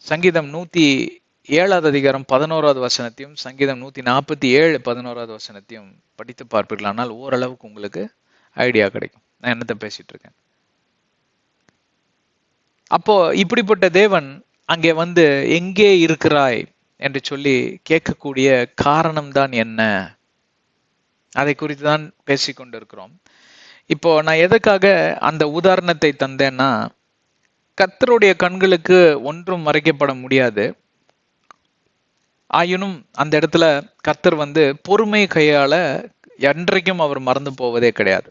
Speaker 1: சங்கீதம் 107வது அதிகாரம் 11வது வசனத்தையும், சங்கீதம் 147 11வது வசனத்தையும் படித்து பார்ப்பீர்கள். ஆனால் ஓரளவுக்கு உங்களுக்கு ஐடியா கிடைக்கும் நான் என்னத்தை பேசிட்டு இருக்கேன். அப்போ இப்படிப்பட்ட தேவன் அங்கே எங்கே இருக்கிறாய் என்று சொல்லி கேட்கக்கூடிய காரணம் தான் என்ன? அதை குறித்து தான் பேசிக்கொண்டிருக்கிறோம். இப்போ நான் எதுக்காக அந்த உதாரணத்தை தந்தேன்னா, கர்த்தருடைய கண்களுக்கு ஒன்றும் மறைக்கப்பட முடியாது. ஆயினும் அந்த இடத்துல கர்த்தர் பொறுமை கையால என்றைக்கும் அவர் மறந்து போவதே கிடையாது.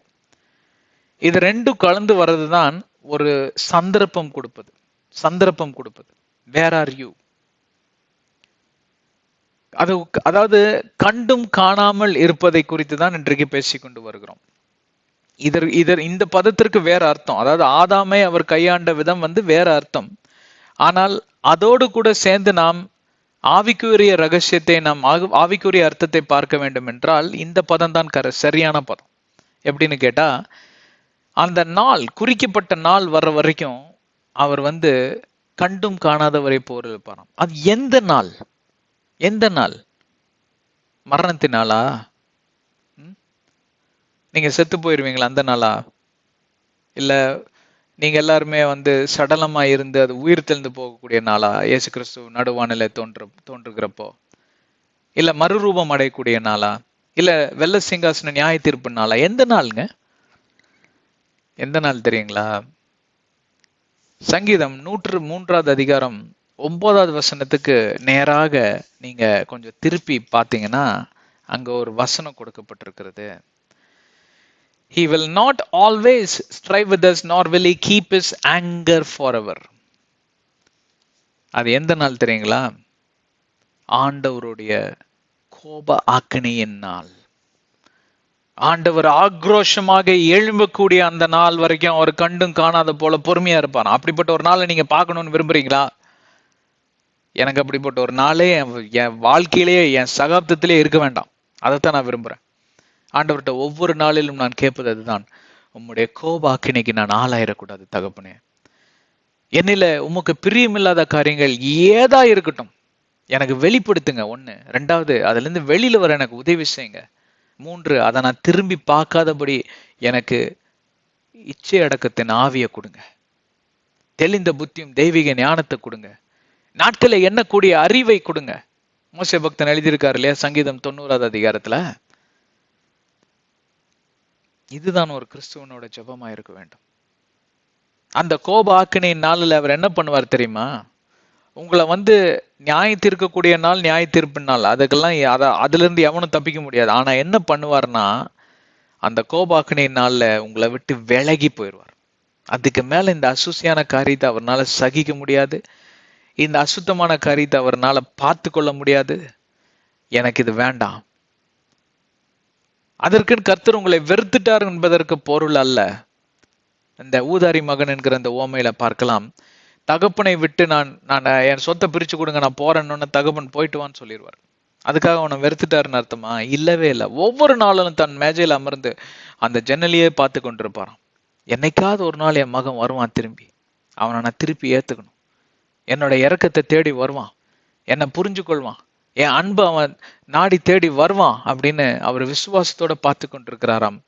Speaker 1: இது ரெண்டும் கலந்து வர்றதுதான் ஒரு சந்தர்ப்பம் கொடுப்பது. Where are you? அதாவது கண்டும் காணாமல் இருப்பதை குறித்து தான் இன்றைக்கு பேசிக்கொண்டு வருகிறோம். இந்த பதத்திற்கு வேற அர்த்தம். அதாவது ஆதாமை அவர் கையாண்ட விதம் வேற அர்த்தம். ஆனால் அதோடு கூட சேர்ந்து நாம் ஆவிக்குரிய ரகசியத்தை, நாம் ஆவிக்குரிய அர்த்தத்தை பார்க்க வேண்டும் என்றால் இந்த பதம் தான் சரியான பதம். எப்படின்னு கேட்டா, அந்த நாள், குறிக்கப்பட்ட நாள் வர்ற வரைக்கும் அவர் கண்டும் காணாதவரை போர் இருப்பாராம். அது எந்த நாள்? எந்த நாள்? மரணத்தினாலா? நீங்க செத்து போயிருவீங்களா அந்த நாளா? இல்ல நீங்க எல்லாருமே சடலமா இருந்து அது உயிர் தெளிந்து போகக்கூடிய நாளா? இயேசு கிறிஸ்து நடுவானில தோன்றுகிறப்போ? இல்ல மறுரூபம் அடையக்கூடிய நாளா? இல்ல வெள்ள சிங்காசன நியாய தீர்ப்பு நாளா? எந்த நாளுங்க? எந்த நாள் தெரியுங்களா? சங்கீதம் 103வது அதிகாரம் 9வது வசனத்துக்கு நேராக நீங்க கொஞ்சம் திருப்பி பார்த்தீங்கன்னா அங்க ஒரு வசனம் கொடுக்கப்பட்டிருக்கிறது. He will not always strive with us, nor will he keep his anger forever. அது எந்த நாள் தெரியுங்களா? ஆண்டவருடைய கோப ஆக்கினையின் நாள். ஆண்டவர் ஆக்ரோஷமாக எழும்பக்கூடிய அந்த நாள் வரைக்கும் அவர் கண்டும் காணாத போல பொறுமையா இருப்பார். அப்படிப்பட்ட ஒரு நாளை நீங்க பார்க்கணும்னு விரும்புறீங்களா? எனக்கு அப்படிப்பட்ட ஒரு நாளே என் வாழ்க்கையிலேயே, என் சகாப்தத்திலே இருக்க வேண்டாம். அதைத்தான் நான் விரும்புறேன். ஆண்டவர்கிட்ட ஒவ்வொரு நாளிலும் நான் கேட்பது அதுதான், உம்முடைய கோபாக்கினைக்கு நான் ஆளாயிடக்கூடாது தகப்பனே. என்னில உமக்கு பிரியமில்லாத காரியங்கள் ஏதா இருக்கட்டும், எனக்கு வெளிப்படுத்துங்க. ஒண்ணு. ரெண்டாவது, அதுல இருந்து வெளியில வர எனக்கு உதவி செய்யுங்க. மூன்று, அதை நான் திரும்பி பார்க்காதபடி எனக்கு இச்சை அடக்கத்தின் ஆவியை கொடுங்க. தெளிந்த புத்தியும் தெய்வீக ஞானத்தை கொடுங்க. நாட்களை எண்ணக்கூடிய அறிவை கொடுங்க. மோசே பக்தன் எழுதியிருக்காரு இல்லையா, சங்கீதம் 90வது அதிகாரத்துல. இதுதான் ஒரு கிறிஸ்துவனோட ஜெபமா இருக்க வேண்டும். அந்த கோப ஆக்கினையின் நாளில் அவர் என்ன பண்ணுவார் தெரியுமா? உங்களை நியாய தீர்க்கக்கூடிய நாள், நியாய தீர்ப்பு நாள், அதுக்கெல்லாம் அதுல இருந்து எவனும் தப்பிக்க முடியாது. ஆனா என்ன பண்ணுவார்னா, அந்த கோபாக்கினையின் நாள்ல உங்களை விட்டு விலகி போயிடுவார். அதுக்கு மேல இந்த அசுசியான காரியத்தை அவர்னால சகிக்க முடியாது. இந்த அசுத்தமான காரியத்தை அவர்னால பார்த்து கொள்ள முடியாது. எனக்கு இது வேண்டாம். அதற்கு கர்த்தர் உங்களை வெறுத்துட்டார் என்பதற்கு பொருள் அல்ல. இந்த ஊதாரி மகன் என்கிற அந்த ஓமையில பார்க்கலாம். தகப்பனை விட்டு நான் என் சொத்தை பிரிச்சு கொடுங்க, நான் போறேன்னு தகப்பன் போயிட்டு வான்னு சொல்லிடுவார். அதுக்காக அவனை வெறுத்துட்டாருன்னு அர்த்தமா? இல்லவே இல்லை. ஒவ்வொரு நாளும் தன் மேஜையில் அமர்ந்து அந்த ஜன்னலையே பார்த்து கொண்டிருப்பாராம். என்னைக்காவது ஒரு நாள் என் மகன் வருவான், திரும்பி அவனை நான் திருப்பி ஏத்துக்கணும், என்னோட இறக்கத்தை தேடி வருவான், என்னை புரிஞ்சு கொள்வான், என் அன்பு அவன் நாடி தேடி வருவான் அப்படின்னு அவர் விசுவாசத்தோட பார்த்து கொண்டிருக்கிறாராம்.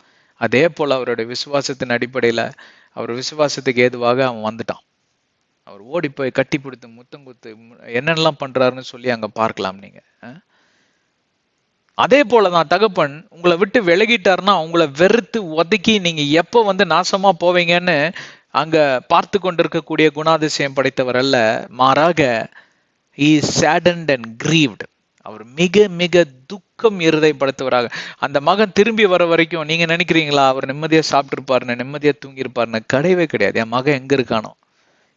Speaker 1: அதே போல அவருடைய விசுவாசத்தின் அடிப்படையில அவர் விசுவாசத்துக்கு ஏதுவாக அவன் வந்துட்டான். அவர் ஓடி போய் கட்டி பிடித்து முத்தம் குத்து என்னென்னலாம் பண்றாருன்னு சொல்லி அங்க பார்க்கலாம் நீங்க. அதே போலதான் தகப்பன் உங்களை விட்டு விலகிட்டாருன்னா உங்களை வெறுத்து ஒதுக்கி நீங்க எப்ப நாசமா போவீங்கன்னு அங்க பார்த்து கொண்டிருக்கக்கூடிய குணாதிசயம் படைத்தவர் அல்ல. மாறாக he is saddened and grieved. அவர் மிக மிக துக்கம் இருதயப்படுத்தவராக. அந்த மகன் திரும்பி வர வரைக்கும் நீங்க நினைக்கிறீங்களா அவர் நிம்மதியா சாப்பிட்டு இருப்பாருன்னு, நிம்மதியா தூங்கி இருப்பாருன்னு? கிடையவே கிடையாது. என் மகன் எங்க இருக்கானோ,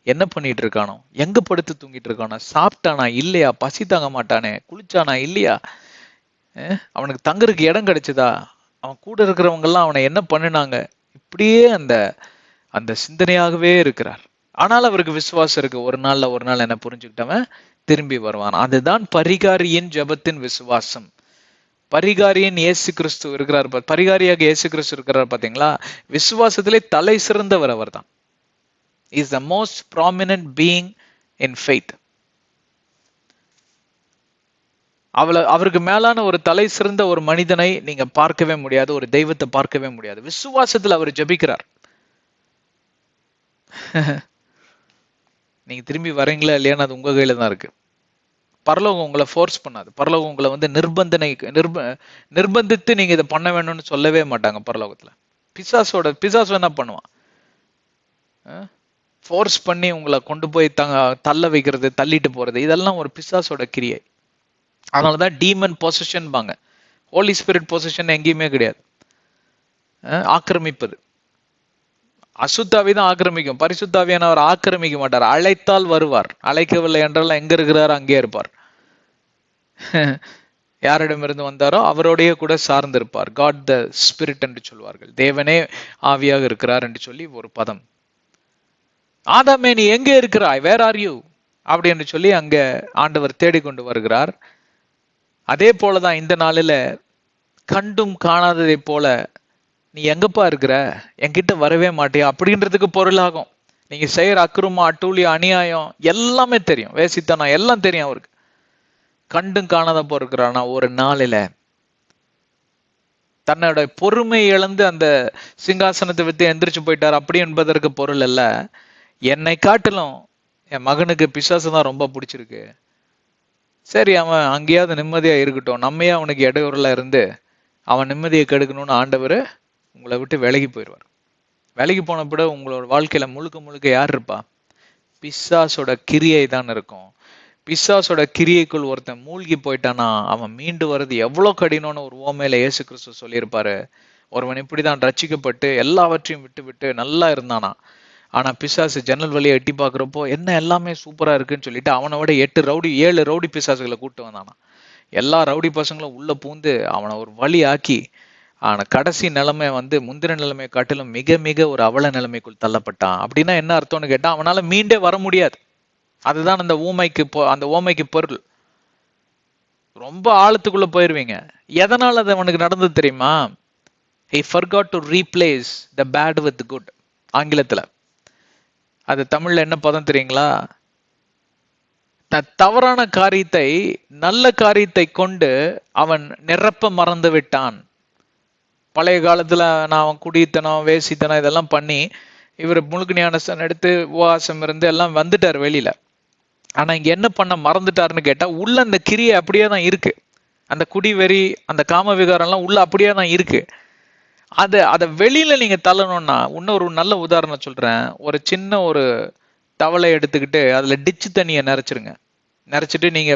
Speaker 1: என்ன பண்ணிட்டு இருக்கானோ, எங்க படுத்து தூங்கிட்டு இருக்கானோ, சாப்பிட்டானா இல்லையா, பசி தாங்க மாட்டானே, குளிச்சானா இல்லையா, அவனுக்கு தங்குறதுக்கு இடம் கிடைச்சதா, அவன் கூட இருக்கிறவங்க எல்லாம் அவனை என்ன பண்ணினாங்க, இப்படியே அந்த அந்த சிந்தனையாகவே இருக்கிறார். ஆனால் அவருக்கு விசுவாசம் இருக்கு, ஒரு நாள் என்ன புரிஞ்சுக்கிட்டவன் திரும்பி வருவான். அதுதான் பரிகாரியின் ஜெபத்தின் விசுவாசம். பரிகாரியின் இயேசு கிறிஸ்து இருக்கிறார், பரிகாரியாக இயேசு கிறிஸ்து இருக்கிறார் பாத்தீங்களா? விசுவாசத்திலே தலை சிறந்தவர் அவர் தான். is the most prominent being in faith. அவருக்கு மேலான ஒரு தலை சிறந்த ஒரு மனிதனை நீங்க பார்க்கவே முடியாது, ஒரு தெய்வத்தை பார்க்கவே முடியாது. விசுவாசத்தில் அவர் ஜெபிக்கிறார். நீங்க திரும்பி வரீங்களா இல்லையான்னு அது உங்க கையில தான் இருக்கு. பரலோகம் உங்களை ஃபோர்ஸ் பண்ணாது. பரலோகம் உங்களை நிர்பந்தித்து நீங்க இதை பண்ண வேணும்னு சொல்லவே மாட்டாங்க பரலோகத்துல. பிசாசு என்ன பண்ணுவான்? ஃபோர்ஸ் பண்ணி உங்களை கொண்டு போய் தள்ள வைக்கிறது, தள்ளிட்டு போறது, இதெல்லாம் ஒரு பிசாசோட கிரியை. அதனாலதான் டீமன் பொசிஷன் பாங்க. ஹோலி ஸ்பிரிட் பொசிஷன் எங்கேயுமே கிடையாது. ஆக்கிரமிப்பது அசுத்தாவி தான் ஆக்கிரமிக்கும். பரிசுத்தாவியான அவர் ஆக்கிரமிக்க மாட்டார். அழைத்தால் வருவார், அழைக்கவில்லை என்றால் எங்க இருக்கிறார் அங்கே இருப்பார். யாரிடமிருந்து வந்தாரோ அவரோடைய கூட சார்ந்திருப்பார். காட் த ஸ்பிரிட் என்று சொல்வார்கள். தேவனே ஆவியாக இருக்கிறார் என்று சொல்லி ஒரு பதம். ஆதாமே நீ எங்க இருக்கிறாய், வேர் ஆர் யூ அப்படி என்று சொல்லி அங்க ஆண்டவர் தேடிக்கொண்டு வருகிறார். அதே போலதான் இந்த நாளில கண்டும் காணாததை போல நீ எங்கப்பா இருக்கிற, என்கிட்ட வரவே மாட்டியா அப்படின்றதுக்கு பொருளாகும். நீங்க செய்யற அக்கிரமம், அட்டூழியம், அநியாயம் எல்லாமே தெரியும், வேசித்தனம் எல்லாம் தெரியும் அவருக்கு. கண்டும் காணாத போறானா ஒரு நாளில தன்னோட பொறுமை இழந்து அந்த சிங்காசனத்தை விட்டு எந்திரிச்சு போயிட்டார் அப்படி என்பதற்கு பொருள் அல்ல. என்னை காட்டிலும் என் மகனுக்கு பிசாசு தான் ரொம்ப பிடிச்சிருக்கு, சரி அவன் அங்கேயாவது நிம்மதியா இருக்கட்டும், நம்மையே அவனுக்கு இடையூறுல இருந்து அவன் நிம்மதியை கெடுக்கணும்னு ஆண்டவர் உங்களை விட்டு விலகி போயிடுவார். விலகி போனப்பட உங்களோட வாழ்க்கையில முழுக்க முழுக்க யார் இருப்பா? பிசாசோட கிரியை தான் இருக்கும். பிசாசோட கிரியைக்குள் ஒருத்தன் மூழ்கி போயிட்டானா அவன் மீண்டு வர்றது எவ்வளவு கடினம்னு ஒரு ஓமையில இயேசு கிறிஸ்து சொல்லியிருப்பாரு. ஒருவன் இப்படிதான் ரட்சிக்கப்பட்டு எல்லாவற்றையும் விட்டு விட்டு நல்லா இருந்தானா, ஆனா பிசாசு ஜன்னல் வழியை எட்டி பாக்குறப்போ என்ன எல்லாமே சூப்பரா இருக்குன்னு சொல்லிட்டு அவனை விட 7 ரவுடி பிசாசுகளை கூட்டு வந்தானா. எல்லா ரவுடி பசங்களும் உள்ள பூந்து அவனை ஒரு வழி ஆக்கி ஆனா கடைசி நிலைமை முந்தின நிலைமை காட்டிலும் மிக மிக ஒரு அவல நிலைமைக்குள் தள்ளப்பட்டான். அப்படின்னா என்ன அர்த்தம்னு கேட்டா அவனால மீண்டே வர முடியாது. அதுதான் அந்த ஓமைக்கு பொருள். ரொம்ப ஆழத்துக்குள்ள போயிருவீங்க. எதனால அது அவனுக்கு நடந்தது தெரியுமா? he forgot to replace the bad with good. ஆங்கிலத்துல அது தமிழ்ல என்ன பதம் தெரியுங்களா? தவறான காரியத்தை நல்ல காரியத்தை கொண்டு அவன் நிரப்ப மறந்து விட்டான். பழைய காலத்துல நான் குடித்தனம் வேசித்தனம் இதெல்லாம் பண்ணி இவர் முழுக்கு ஞானஸ்தானம் எடுத்து உபவாசம் இருந்து எல்லாம் வந்துட்டார் வெளியில. ஆனா இங்க என்ன பண்ண மறந்துட்டாருன்னு கேட்டா, உள்ள அந்த கிரியை அப்படியே தான் இருக்கு. அந்த குடிவெறி அந்த காம விகாரம் எல்லாம் உள்ள அப்படியே தான் இருக்கு. அதை வெளியில நீங்க தள்ளணும்னா, இன்னொரு நல்ல உதாரணம் சொல்றேன். ஒரு சின்ன ஒரு தவளை எடுத்துக்கிட்டு அதுல டிச்சு தண்ணியை நிறைச்சிட்டு நீங்க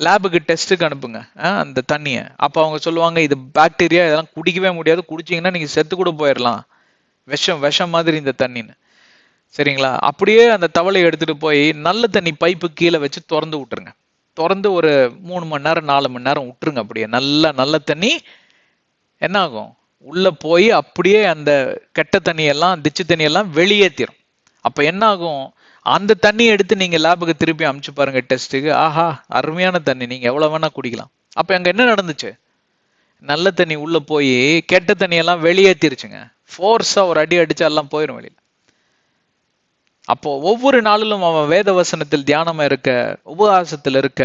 Speaker 1: லேபுக்கு டெஸ்ட்டுக்கு அனுப்புங்க அந்த தண்ணியை. அப்ப அவங்க சொல்லுவாங்க, இது பாக்டீரியா, இதெல்லாம் குடிக்கவே முடியாது, குடிச்சீங்கன்னா நீங்க செத்து கூட போயிடலாம், விஷம் மாதிரி இந்த தண்ணின்னு. சரிங்களா? அப்படியே அந்த தவளையை எடுத்துட்டு போய் நல்ல தண்ணி பைப்பு கீழே வச்சு திறந்து விட்டுருங்க. திறந்து ஒரு 3 மணி நேரம் 4 மணி நேரம் விட்டுருங்க. அப்படியே நல்ல தண்ணி என்ன ஆகும், உள்ள போய் அப்படியே அந்த கெட்ட தண்ணியெல்லாம் டிச்சு தண்ணியெல்லாம் வெளியேற்றிடும். அப்ப என்ன ஆகும், அந்த தண்ணியை எடுத்து நீங்க லேபுக்கு திருப்பி அனுப்பிச்சு பாருங்க டெஸ்ட்டுக்கு. ஆஹா, அருமையான தண்ணி, நீங்க எவ்வளவு வேணா குடிக்கலாம். அப்ப அங்க என்ன நடந்துச்சு, நல்ல தண்ணி உள்ள போய் கெட்ட தண்ணியெல்லாம் வெளியேற்றிருச்சுங்க. ஃபோர்ஸா ஒரு அடி அடிச்சா எல்லாம் போயிடும் வெளியில. அப்போ ஒவ்வொரு நாளிலும் அவன் வேத வசனத்தில் தியானமா இருக்க, உபவாசத்தில் இருக்க,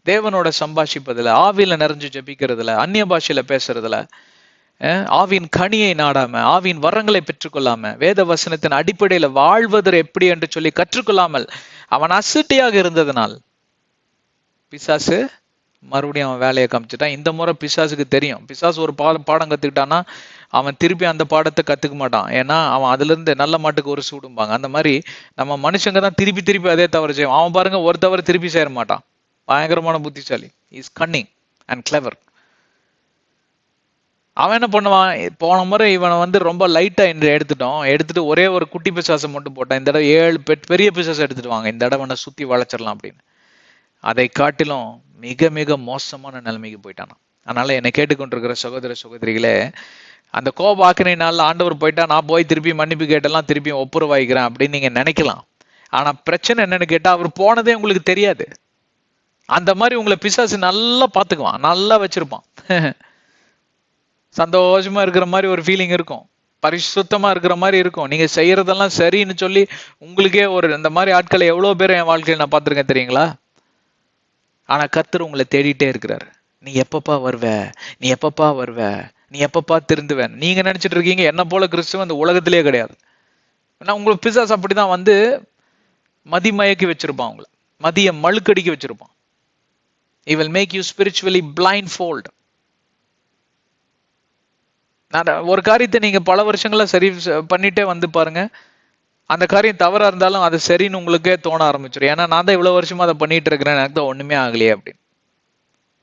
Speaker 1: தேவனோட சம்பாஷிப்பதுல, ஆவியில நிறைஞ்சு ஜெபிக்கிறதுல, அந்நிய பாஷையில பேசுறதுல, ஆவியின் கனியை நாடாம, ஆவியின் வரங்களை பெற்றுக்கொள்ளாம, வேத வசனத்தின் அடிப்படையில வாழ்வது எப்படி என்று சொல்லி கற்றுக்கொள்ளாமல் அவன் அசட்டியாக இருந்ததனால் பிசாசு மறுபடியும் அவன் வேலையை காமிச்சிட்டான். இந்த முறை பிசாசுக்கு தெரியும், பிசாசு ஒரு பாடம் கத்துக்கிட்டான்னா அவன் திருப்பி அந்த பாடத்தை கத்துக்க மாட்டான். ஏன்னா அவன் அதுல இருந்து நல்ல மாட்டுக்கு ஒரு சூடும்பாங்க. அந்த மாதிரி நம்ம மனுஷங்க தான் திருப்பி அதே தவறு செய்வோம். அவன் பாருங்க, ஒரு தவறு திருப்பி சேர மாட்டான். பயங்கரமான புத்திசாலி, இஸ் கன்னிங் அண்ட் கிளவர். அவன் என்ன பண்ணுவான், போன முறை இவனை ரொம்ப லைட்டா என்று எடுத்துட்டு ஒரே ஒரு குட்டி பிசாசை மட்டும் போட்டான். இந்த தடவை 7 பெரிய பிசாசை எடுத்துட்டு வாங்க, இந்த தடவை சுத்தி வளைச்சிடலாம் அப்படின்னு. அதை காட்டிலும் மிக மிக மோசமான நிலைமைக்கு போயிட்டான். அதனால என்னை கேட்டுக்கொண்டிருக்கிற சகோதர சகோதரிகளே, அந்த கோப ஆக்கினையினால ஆண்டவர் போயிட்டா, நான் போய் திருப்பி மன்னிப்பு கேட்டெல்லாம் திருப்பி ஒப்புரவாய்க்கிறேன் அப்படின்னு நீங்க நினைக்கலாம். ஆனா பிரச்சனை என்னன்னு கேட்டா, அவர் போனதே உங்களுக்கு தெரியாது. அந்த மாதிரி உங்களை பிசாசு நல்லா பாத்துக்குவான், நல்லா வச்சிருப்பான். சந்தோஷமா இருக்கிற மாதிரி ஒரு ஃபீலிங் இருக்கும், பரிசுத்தமா இருக்கிற மாதிரி இருக்கும், நீங்க செய்யறதெல்லாம் சரின்னு சொல்லி உங்களுக்கே இந்த மாதிரி ஆட்களை எவ்வளவு பேர் என் வாழ்க்கையில் நான் பார்த்திருக்கேன் தெரியுங்களா? ஆனா கர்த்தர் உங்களை தேடிட்டே இருக்கிறாரு. நீ எப்பப்பா வருவ, நீ எப்பப்பா திருந்துவேன். நீங்க நினைச்சிட்டு இருக்கீங்க என்ன போல கிறிஸ்துவ அந்த உலகத்திலே கிடையாது. ஏன்னா உங்களுக்கு பிசாசு அப்படிதான் மதிமயக்கி வச்சிருப்பான், உங்களை மதிய மழுக்கடிக்க வச்சிருப்பான். He will make you spiritually blindfold. ஒரு காரியத்தை நீங்க பல வருஷங்களா சரி பண்ணிட்டே பாருங்க, அந்த காரியம் தவறா இருந்தாலும் அது சரின்னு உங்களுக்கே தோண ஆரம்பிச்சிடும். ஏன்னா நான் தான் இவ்வளவு வருஷமா அதை பண்ணிட்டு இருக்கிறேன், எனக்கு தான் ஒண்ணுமே ஆகலையே அப்படின்னு.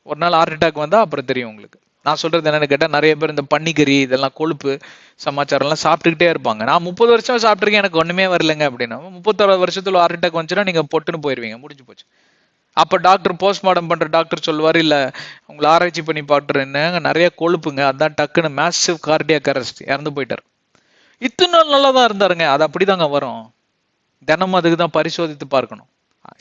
Speaker 1: ஒரு நாள் ஹார்ட் அட்டாக் வந்தா அப்புறம் தெரியும் உங்களுக்கு. நான் சொல்றது என்னன்னு கேட்டா, நிறைய பேர் இந்த பன்னிக்கறி இதெல்லாம் கொழுப்பு சமாச்சாரம் எல்லாம் சாப்பிட்டுக்கிட்டே இருப்பாங்க. நான் 30 வருஷம் சாப்பிட்டுருக்கேன், எனக்கு ஒண்ணுமே வரலங்க அப்படின்னா, 31 வருஷத்துல ஹார்ட் அட்டாக் வந்துச்சுன்னா நீங்க பொட்டுன்னு போயிருவீங்க, முடிஞ்சு போச்சு. அப்ப டாக்டர் போஸ்ட்மார்ட்டம் பண்ற டாக்டர் சொல்லுவாரு, இல்ல உங்களை ஆராய்ச்சி பண்ணி பாக்குறேன்னு, நிறைய கொழுப்புங்க, அதான் டக்குன்னு மேசிவ் கார்டியாக் அரெஸ்ட், இறந்து போயிட்டாரு. இத்தனை நாள் நல்லா தான் இருந்தாருங்க. அது அப்படிதாங்க வரும். தினமும் அதுக்கு தான் பரிசோதித்து பார்க்கணும்.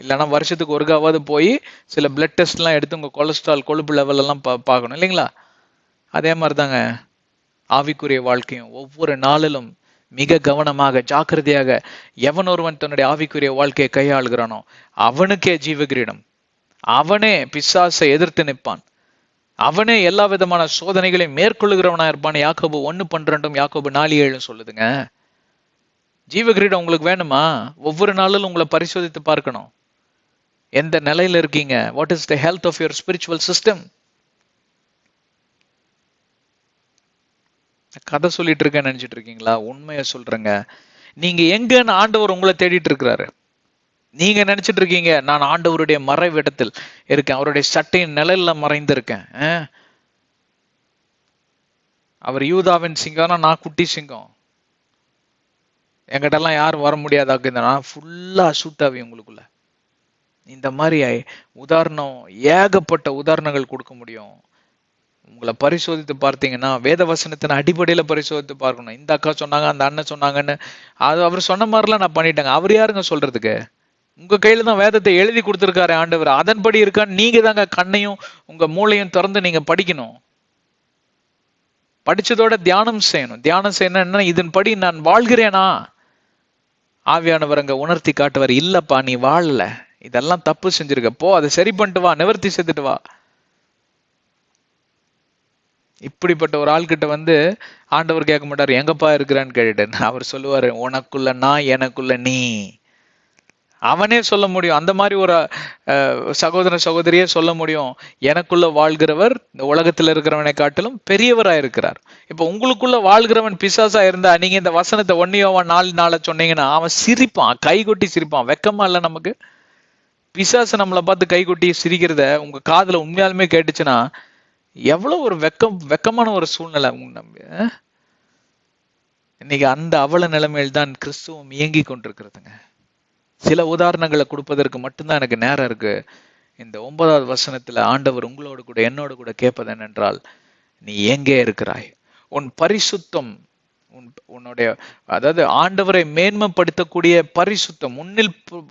Speaker 1: இல்லைன்னா வருஷத்துக்கு ஒருக்காவது போய் சில பிளட் டெஸ்ட் எல்லாம் எடுத்து உங்க கொலஸ்ட்ரால் கொழுப்பு லெவல் எல்லாம் பார்க்கணும் இல்லைங்களா? அதே மாதிரிதாங்க ஆவிக்குரிய வாழ்க்கையும். ஒவ்வொரு நாளிலும் மிக கவனமாக ஜாக்கிரதையாக எவன் ஒருவன் தன்னுடைய ஆவிக்குரிய வாழ்க்கையை கையாளுகிறானோ அவனுக்கே ஜீவகிரீடம். அவனே பிசாசை எதிர்த்து நிற்பான், அவனே எல்லா விதமான சோதனைகளையும் மேற்கொள்ளுகிறவனா இருப்பான். யாக்கோபு 1:12 யாக்கோபு 4:7 சொல்லுதுங்க. ஜீவகிரீடம் உங்களுக்கு வேணுமா? ஒவ்வொரு நாளிலும் உங்களை பரிசோதித்து பார்க்கணும், எந்த நிலையில இருக்கீங்க. What is the health of your spiritual system? கதை சொல்லிட்டு இருக்கேன்னு நினைச்சிட்டு இருக்கீங்களா? உண்மையை சொல்றேங்க. நீங்க எங்கன்னு ஆண்டவர் உங்களை தேடிட்டு இருக்கிறாரு. நீங்க நினைச்சிட்டு இருக்கீங்க நான் ஆண்டவருடைய மறைவிடத்தில் இருக்கேன், அவருடைய சட்டையின் நிழல்ல மறைந்திருக்கேன். அவர் யூதாவின் சிங்கம்னா நான் குட்டி சிங்கம், என்கிட்ட எல்லாம் யாரும் வர முடியாதாக்கு. நான் ஃபுல்லா அசுத்தாவி உங்களுக்குள்ள. இந்த மாதிரி உதாரணம் ஏகப்பட்ட உதாரணங்கள் கொடுக்க முடியும். உங்களை பரிசோதித்து பார்த்தீங்கன்னா வேத வசனத்தின் அடிப்படையில பரிசோதித்து பார்க்கணும். இந்த அக்கா சொன்னாங்க, அந்த அண்ணன் சொன்னாங்கன்னு அது அவர் சொன்ன மாதிரிலாம் நான் பண்ணிட்டேங்க. அவர் யாருங்க சொல்றதுக்கு? உங்க கையில தான் வேதத்தை எழுதி கொடுத்திருக்காரு ஆண்டவர். அதன்படி இருக்கான்னு நீங்க தாங்க கண்ணையும் உங்க மூளையும் திறந்து நீங்க படிக்கணும். படிச்சதோட தியானம் செய்யணும். தியானம் செய்யணும் என்ன, இதன்படி நான் வாழ்கிறேனா? ஆவியானவர் அங்க உணர்த்தி காட்டுவார், இல்லப்பா நீ வாழல, இதெல்லாம் தப்பு செஞ்சிருக்க, போ அதை சரி பண்ணிட்டு வா, நிவர்த்தி செய்துட்டு வா. இப்படிப்பட்ட ஒரு ஆள்கிட்ட வந்து ஆண்டவர் கேட்க மாட்டாரு, எங்கப்பா இருக்கிறான்னு கேட்டுட்டு. அவர் சொல்லுவாரு, உனக்குள்ள நான், எனக்குள்ள நீ. அவனே சொல்ல முடியும், அந்த மாதிரி ஒரு சகோதர சகோதரியே சொல்ல முடியும், எனக்குள்ள வாழ்கிறவர் இந்த உலகத்துல இருக்கிறவனை காட்டிலும் பெரியவரா இருக்கிறார். இப்ப உங்களுக்குள்ள வாழ்கிறவன் பிசாசா இருந்தா நீங்க இந்த வசனத்தை 1 யோவான் 4:4 சொன்னீங்கன்னா அவன் சிரிப்பான், கைகொட்டி சிரிப்பான். வெக்கமா இல்ல நமக்கு? பிசாசு நம்மளை பார்த்து கைகொட்டி சிரிக்கிறத உங்க காதுல உண்மையாலுமே கேட்டுச்சுன்னா எவ்வளவு ஒரு வெக்கமான ஒரு சூழ்நிலை. இன்னைக்கு அந்த அவல நிலைமையில் தான் கிறிஸ்துவம் இயங்கி கொண்டிருக்கிறதுங்க. சில உதாரணங்களை கொடுப்பதற்கு மட்டும்தான் எனக்கு நேரம் இருக்கு. இந்த 9வது வசனத்துல ஆண்டவர் உங்களோடு கூட என்னோடு கூட கேட்பது என்னென்றால், நீ எங்கே இருக்கிறாய்? உன் பரிசுத்தம், உன்னுடைய, அதாவது ஆண்டவரை மேன்மைப்படுத்தக்கூடிய பரிசுத்தம்,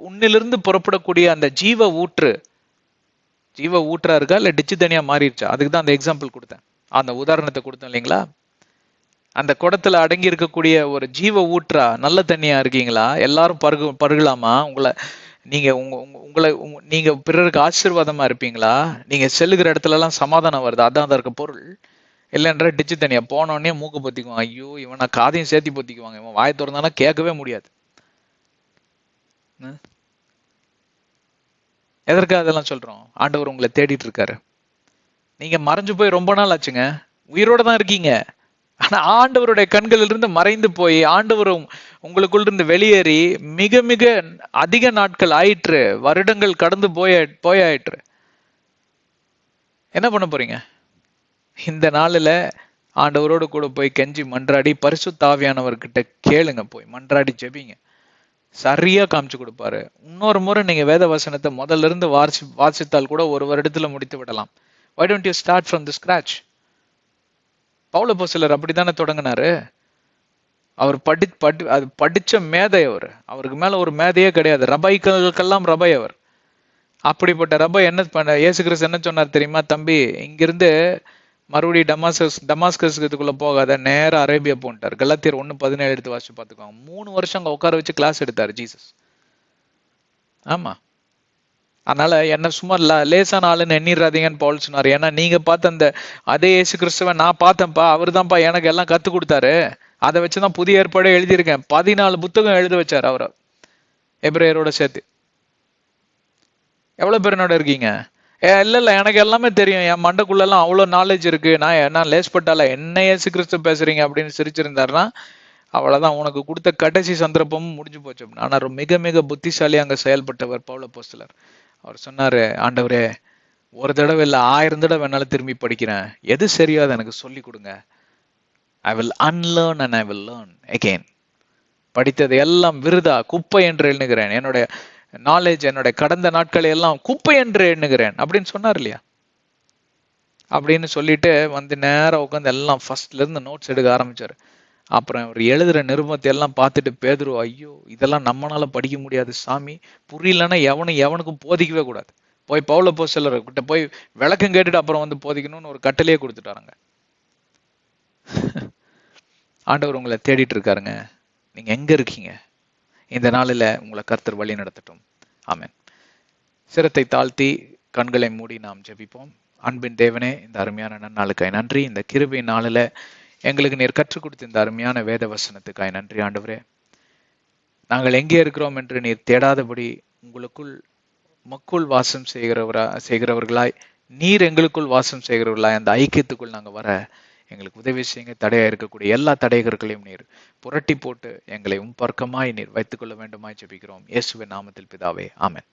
Speaker 1: உன்னிலிருந்து புறப்படக்கூடிய அந்த ஜீவ ஊற்றா இருக்கா இல்ல டிச்சு தனியா மாறிடுச்சா? அதுக்கு தான் அந்த எக்ஸாம்பிள் கொடுத்தேன், அந்த உதாரணத்தை கொடுத்தேன் இல்லைங்களா? அந்த குடத்துல அடங்கி இருக்கக்கூடிய ஒரு ஜீவ ஊற்றா, நல்ல தண்ணியா இருக்கீங்களா? எல்லாரும் பருகலாமா? நீங்க பிறருக்கு ஆசீர்வாதமா இருப்பீங்களா? நீங்க செல்லுகிற இடத்துல எல்லாம் சமாதானம் வருது, அதான் அதற்கு பொருள். இல்லைன்ற டிச்சு தனியா போனோடனே மூக்கு பொத்திக்குவான், ஐயோ இவனை காதையும் சேர்த்தி பொத்திக்குவாங்க, இவன் வாயை திறந்தானா கேட்கவே முடியாது. எதற்காக அதெல்லாம் சொல்றோம்? ஆண்டவர் உங்களை தேடிட்டு இருக்காரு. நீங்க மறைஞ்சு போய் ரொம்ப நாள் ஆச்சுங்க, உயிரோட தான் இருக்கீங்க. ஆனா ஆண்டவருடைய கண்களில் இருந்து மறைந்து போய் ஆண்டவரும் உங்களுக்குள்ள இருந்து வெளியேறி மிக மிக அதிக நாட்கள் ஆயிற்று, வருடங்கள் கடந்து போயாயிற்று. என்ன பண்ண போறீங்க? இந்த நாளில ஆண்டவரோடு கூட போய் கெஞ்சி மன்றாடி பரிசுத்த ஆவியானவர்கிட்ட கேளுங்க, போய் மன்றாடி ஜெபிங்க, சரியா காமிச்சு கொடுப்பாரு. இன்னொரு முறை நீங்க வேத வசனத்தை முதல்ல இருந்து வாசித்தால் கூட ஒரு வருடத்துல முடித்து விடலாம். Why don't you start from the scratch? Pavul அப்போஸ்தலர் அப்படித்தானே தொடங்கினாரு. அவர் படிச்ச மேதை அவர், அவருக்கு மேல ஒரு மேதையே கிடையாது, ரபைகளுக்கெல்லாம் ரபை அவர். அப்படிப்பட்ட ரபை என்ன பண்ண, இயேசு கிறிஸ்து என்ன சொன்னார் தெரியுமா? தம்பி, இங்கிருந்து மறுபடியும் டமாஸ்கஸ்க்குள்ள போகாத, நேரா அரேபியா போன்ட்டார். கலாத்தியர் 1:17 எடுத்து வாசிச்சு பார்த்துக்கோங்க. 3 வருஷம் அங்க உட்கார வச்சு கிளாஸ் எடுத்தாரு ஜீசஸ். ஆமா, அதனால என்ன சும்மா லேசான ஆளுன்னு எண்ணிடாதீங்கன்னு பவுல் சொன்னார். ஏன்னா நீங்க பார்த்த அந்த அதே இயேசு கிறிஸ்துவ நான் பார்த்தேன்ப்பா, அவர் தான்ப்பா எனக்கு எல்லாம் கத்து கொடுத்தாரு, அதை வச்சுதான் புதிய ஏற்பாடே எழுதியிருக்கேன். 14 புத்தகம் எழுத வச்சார் அவரை, எபிரேயரோட சேர்த்து. எவ்வளவு பேர் என்னோட இருக்கீங்க? இல்ல எனக்கு எல்லாமே தெரியும், என் மண்டைக்குள்ள எல்லாம் அவ்வளவு நாலேஜ் இருக்கு, நான் லேஸ்பட்டால என்ன இயேசு கிறிஸ்து பேசுறீங்க அப்படின்னு சிரிச்சிருந்தாருன்னா அவ்வளவுதான், உனக்கு கொடுத்த கடைசி சந்தர்ப்பமும் முடிஞ்சு போச்சு. ஆனா மிக மிக புத்திசாலி அங்க செயல்பட்டவர் பவுல் அப்போஸ்தலர். அவர் சொன்னாரு, ஆண்டவரே ஒரு தடவை இல்ல 1000 தடவை என்னால திரும்பி படிக்கிறேன், எது சரியாத எனக்கு சொல்லி கொடுங்க. I will unlearn and I will learn again. படித்தது எல்லாம் விருதா, குப்பை என்று எண்ணுகிறேன், என்னுடைய நாலேஜ், என்னுடைய கடந்த நாட்களை எல்லாம் குப்பை என்று எண்ணுகிறேன் அப்படின்னு சொன்னார் இல்லையா? அப்படின்னு சொல்லிட்டு வந்து நேரம் உட்காந்து எல்லாம் ஃபர்ஸ்ட்ல இருந்து நோட்ஸ் எடுக்க ஆரம்பிச்சாரு. அப்புறம் அவர் எழுதுற நிருபத்தை எல்லாம் பார்த்துட்டு பேதுரு, ஐயோ இதெல்லாம் நம்மளால படிக்க முடியாது சாமி, புரியலன்னா எவனுக்கும் போதிக்கவே கூடாது, போய் பவுல் அப்போஸ்தலர் கிட்ட போய் விளக்கம் கேட்டுட்டு அப்புறம் வந்து போதிக்கணும்னு ஒரு கட்டளையே கொடுத்துட்டாருங்க. ஆண்டவர் உங்களை தேடிட்டு இருக்காருங்க. நீங்க எங்க இருக்கீங்க? இந்த நாளில உங்களை கர்த்தர் வழி நடத்தட்டும். ஆமென். சிரத்தை தாழ்த்தி கண்களை மூடி நாம் ஜெபிப்போம். அன்பின் தேவனே, இந்த அருமையான நன்னாளுக்காய் நன்றி. இந்த கிருபை நாளில எங்களுக்கு நீர் கற்றுக் கொடுத்த இந்த அருமையான வேத வசனத்துக்காய் நன்றி ஆண்டவரே. நாங்கள் எங்கே இருக்கிறோம் என்று நீர் தேடாதபடி உங்களுக்குள் வாசம் செய்கிறவர்களாய், நீர் எங்களுக்குள் வாசம் செய்கிறவர்களாய் அந்த ஐக்கியத்துக்குள் நாங்கள் வர எங்களுக்கு உதவி செய்யுங்க. தடையா இருக்கக்கூடிய எல்லா தடைகர்களையும் நீர் புரட்டி போட்டு எங்களை பர்க்கமாய் நீர் வைத்துக் கொள்ள வேண்டுமாய் ஜெபிக்கிறோம் இயேசுவின் நாமத்தில் பிதாவே, ஆமென்.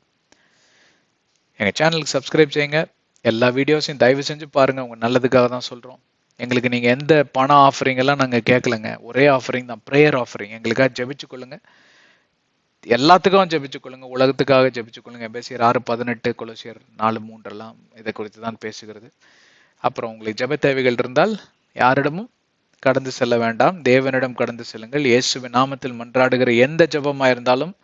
Speaker 1: எங்க சேனலுக்கு சப்ஸ்கிரைப் செய்யுங்க. எல்லா வீடியோஸையும் தயவு செஞ்சு பாருங்க, உங்க நல்லதுக்காக தான் சொல்றோம். எங்களுக்கு நீங்க எந்த பண ஆஃபரிங் எல்லாம் நாங்க கேட்கலங்க, ஒரே ஆஃபரிங் தான், ப்ரேயர் ஆஃபரிங். எங்களுக்காக ஜெபிச்சு கொள்ளுங்க, எல்லாத்துக்கும் ஜெபிச்சு கொள்ளுங்க, உலகத்துக்காக ஜெபிச்சு கொள்ளுங்க. எபேசியர் 6:18, கொலோசியர் 4:3 எல்லாம் இதை குறித்து தான் பேசுகிறது. அப்புறம் உங்களுக்கு ஜெப தேவைகள் இருந்தால் யாரிடமும் கடந்து செல்ல வேண்டாம், தேவனிடம் கடந்து செல்லுங்கள். இயேசுவின் நாமத்தில் மன்றாடுகிற எந்த ஜெபமா இருந்தாலும்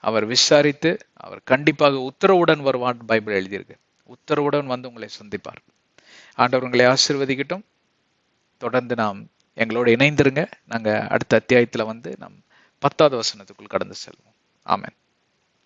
Speaker 1: அவர் விசாரித்து அவர் கண்டிப்பாக உத்தரவுடன் வருவான். பைபிள் எழுதியிருக்கு, உத்தரவுடன் வந்து உங்களை சந்திப்பார். ஆண்டவர் உங்களை ஆசீர்வதிக்கட்டும். தொடர்ந்து நாம் எங்களோடு இணைந்திருங்க. நாங்க அடுத்த அத்தியாயத்துல வந்து நாம் 10வது வசனத்துக்குள் கடந்து செல்வோம். ஆமென்.